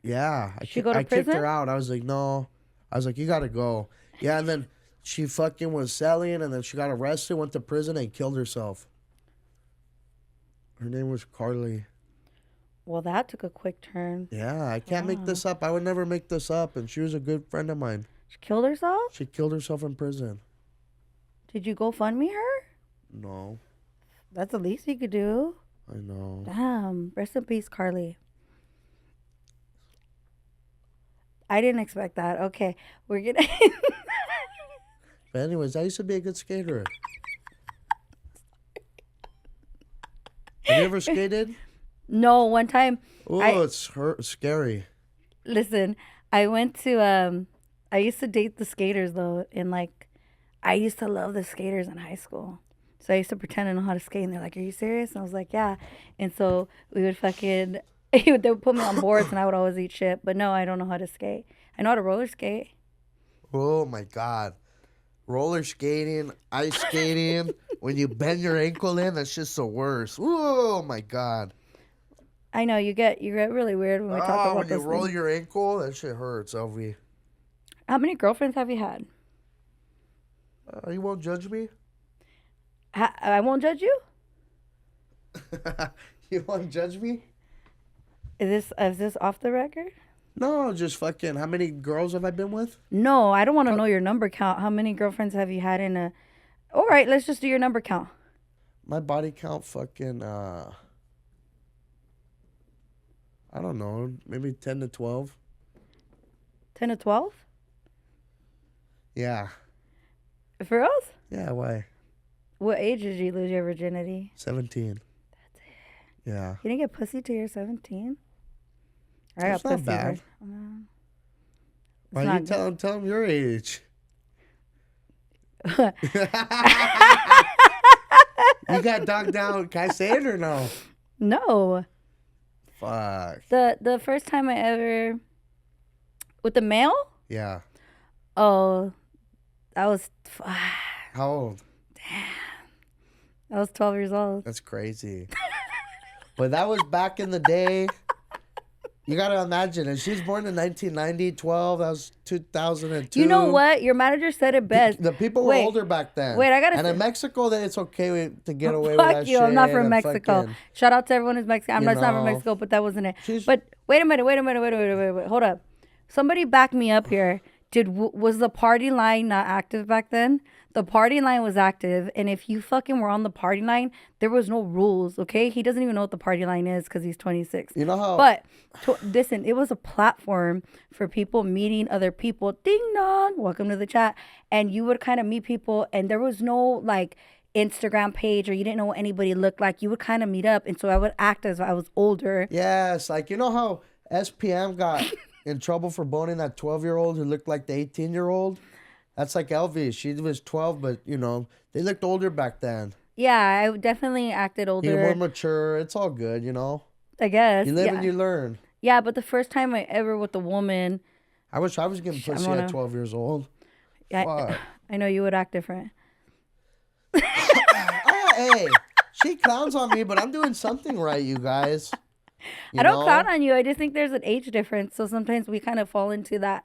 Yeah, She go to I kicked her prison? out. I was like, no. I was like, you gotta go. Yeah, and then she fucking was selling, and then she got arrested, went to prison, and killed herself. Her name was Carly. Well, that took a quick turn. Yeah, I can't make Wow. this up. I would never make this up. And she was a good friend of mine. She killed herself? She killed herself in prison. Did you go fund me her? No, That's the least you could do. I know. Damn. Rest in peace, Carly. I didn't expect that. Okay. We're gonna But anyways, I used to be a good skater. Have you ever skated? No, one time Oh, it's scary. listen, I went to I used to date the skaters though, and like I used to love the skaters in high school. So I used to pretend to know how to skate, and they're like, "Are you serious?" And I was like, "Yeah." And so we would fucking they would put me on boards, and I would always eat shit. But no, I don't know how to skate. I know how to roller skate. Oh my God. Roller skating, ice skating, when you bend your ankle in, that's just the worst. Oh my God. I know you get really weird when we talk about When you those roll things. your ankle, that shit hurts, Elvie. How many girlfriends have you had? You won't judge me? I won't judge you. You won't judge me? Is this off the record? No, just fucking, how many girls have I been with? No, I don't want to know your number count. How many girlfriends have you had in a? All right, let's just do your number count. My body count fucking, I don't know, maybe 10 to 12. 10 to 12? Yeah. For us? Yeah, why? What age did you lose your virginity? 17. Yeah. You didn't get pussy till you're 17? I got That's not pussy. bad. Why not you tell them your age? good. You got dogged down. Can I say it or no? No. Fuck. The first time I ever with the male? Yeah. Oh, I was How old? I was 12 years old. That's crazy. But that was back in the day. You got to imagine. And she was born in 1990, 12. That was 2002. You know what? Your manager said it best. The people were older back then. Wait, I gotta And say, in Mexico, then it's okay to get away with that fuck you. shit. I'm not from and Mexico. fucking- Shout out to everyone who's Mexican. I'm You not from know. Mexico, but that wasn't it. She's- But wait a minute. Hold up. Somebody back me up here. Was the party line not active back then? The party line was active, and if you fucking were on the party line, there was no rules. Okay, he doesn't even know what the party line is because he's 26. You know how? But listen, it was a platform for people meeting other people. Ding dong, welcome to the chat, and you would kind of meet people, and there was no like Instagram page, or you didn't know what anybody looked like. You would kind of meet up, and so I would act as I was older. Yes, like you know how SPM got in trouble for boning that 12-year-old who looked like the 18-year-old? That's like Elvie. She was 12, but you know they looked older back then. Yeah, I definitely acted older. You're more mature. It's all good, you know. I guess. You live yeah. and you learn. Yeah, but the first time I ever with a woman, I wish I was getting pussy at 12 years old. Fuck. I know you would act different. Hey, she clowns on me, but I'm doing something right, you guys. I don't clown on you. I just think there's an age difference. So sometimes we kind of fall into that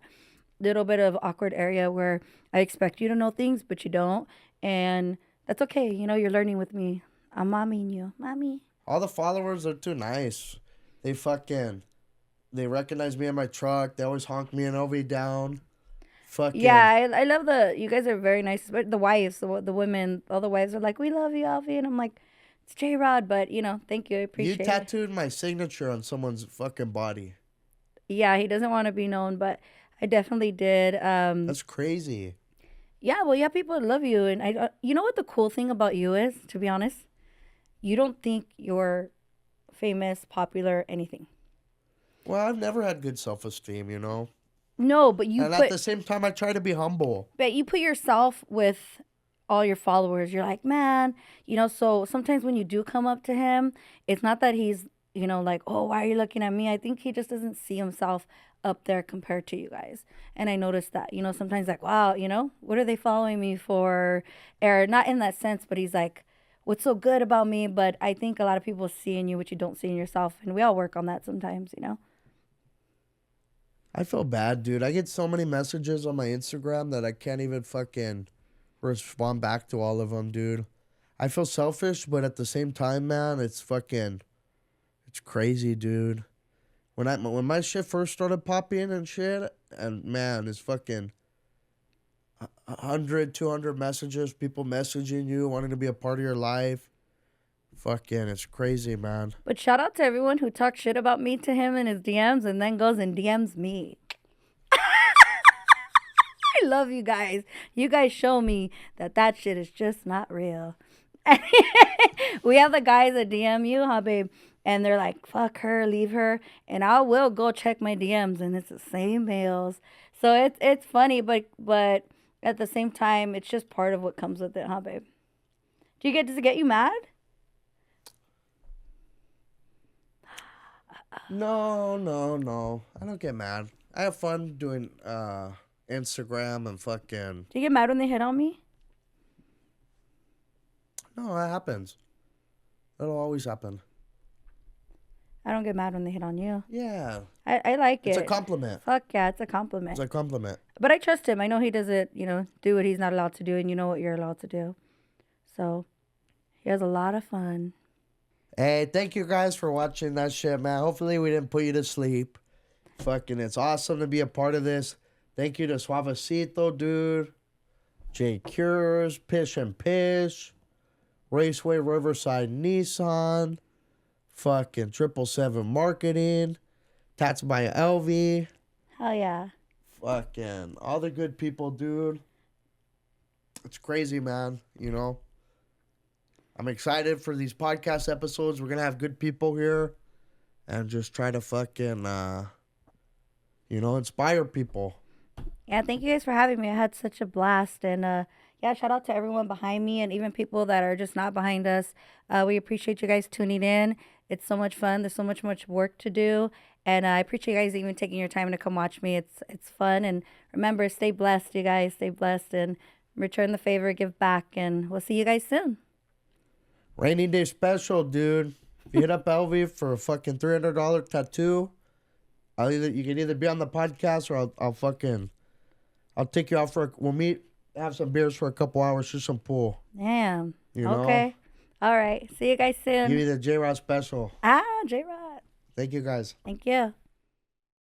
little bit of awkward area where I expect you to know things, but you don't. And that's okay. You know, you're learning with me. I'm mommying you. Mommy. All the followers are too nice. They recognize me in my truck. They always honk me and Elvie down. Fucking. Yeah, I love you guys are very nice. But the wives, the women, all the wives are like, we love you, Elvie. And I'm like, it's J-Rod, but, you know, thank you. I appreciate You it. tattooed my signature on someone's fucking body. Yeah, he doesn't want to be known, but I definitely did. That's crazy. Yeah, well, yeah, people love you. And you know what the cool thing about you is, to be honest? You don't think you're famous, popular, anything. Well, I've never had good self-esteem, you know. No, but at the same time, I try to be humble. But you put yourself with all your followers. You're like, man, you know, so sometimes when you do come up to him, it's not that he's, you know, like, oh, why are you looking at me? I think he just doesn't see himself up there compared to you guys. And I noticed that, you know, sometimes like, wow, you know, what are they following me for? Or not in that sense, but he's like, what's so good about me? But I think a lot of people see in you what you don't see in yourself. And we all work on that sometimes, you know. I feel bad, dude. I get so many messages on my Instagram that I can't even fucking respond back to all of them, dude. I feel selfish, but at the same time, man, it's crazy, dude. When my shit first started popping and shit, and man, it's fucking 100, 200 messages, people messaging you, wanting to be a part of your life. Fucking, it's crazy, man. But shout out to everyone who talks shit about me to him in his DMs and then goes and DMs me. I love you guys. You guys show me that shit is just not real. We have the guys that DM you, huh, babe? And they're like, fuck her, leave her. And I will go check my DMs, and it's the same males. So it's funny, but at the same time, it's just part of what comes with it, huh, babe? Does it get you mad? No. I don't get mad. I have fun doing Instagram and fucking. Do you get mad when they hit on me? No, that happens. That'll always happen. I don't get mad when they hit on you. Yeah. I like it. It's a compliment. Fuck yeah, it's a compliment. It's a compliment. But I trust him. I know he doesn't, do what he's not allowed to do, and you know what you're allowed to do. So he has a lot of fun. Hey, thank you guys for watching that shit, man. Hopefully we didn't put you to sleep. Fucking, it's awesome to be a part of this. Thank you to Suavecito, dude. J Cures, Pish and Pish. Raceway Riverside Nissan. Fucking 777 Marketing. Tats by Elvie. Hell yeah. Fucking all the good people, dude. It's crazy, man. I'm excited for these podcast episodes. We're going to have good people here and just try to fucking, inspire people. Yeah, thank you guys for having me. I had such a blast. And shout out to everyone behind me and even people that are just not behind us. We appreciate you guys tuning in. It's so much fun. There's so much work to do. And I appreciate you guys even taking your time to come watch me. It's fun. And remember, stay blessed, you guys. Stay blessed and return the favor, give back. And we'll see you guys soon. Rainy day special, dude. If you hit up Elvie for a fucking $300 tattoo, you can either be on the podcast or I'll take you out we'll meet, have some beers for a couple hours, shoot some pool. Damn. Okay. All right. See you guys soon. Give me the J-Rod special. J-Rod. Thank you guys. Thank you.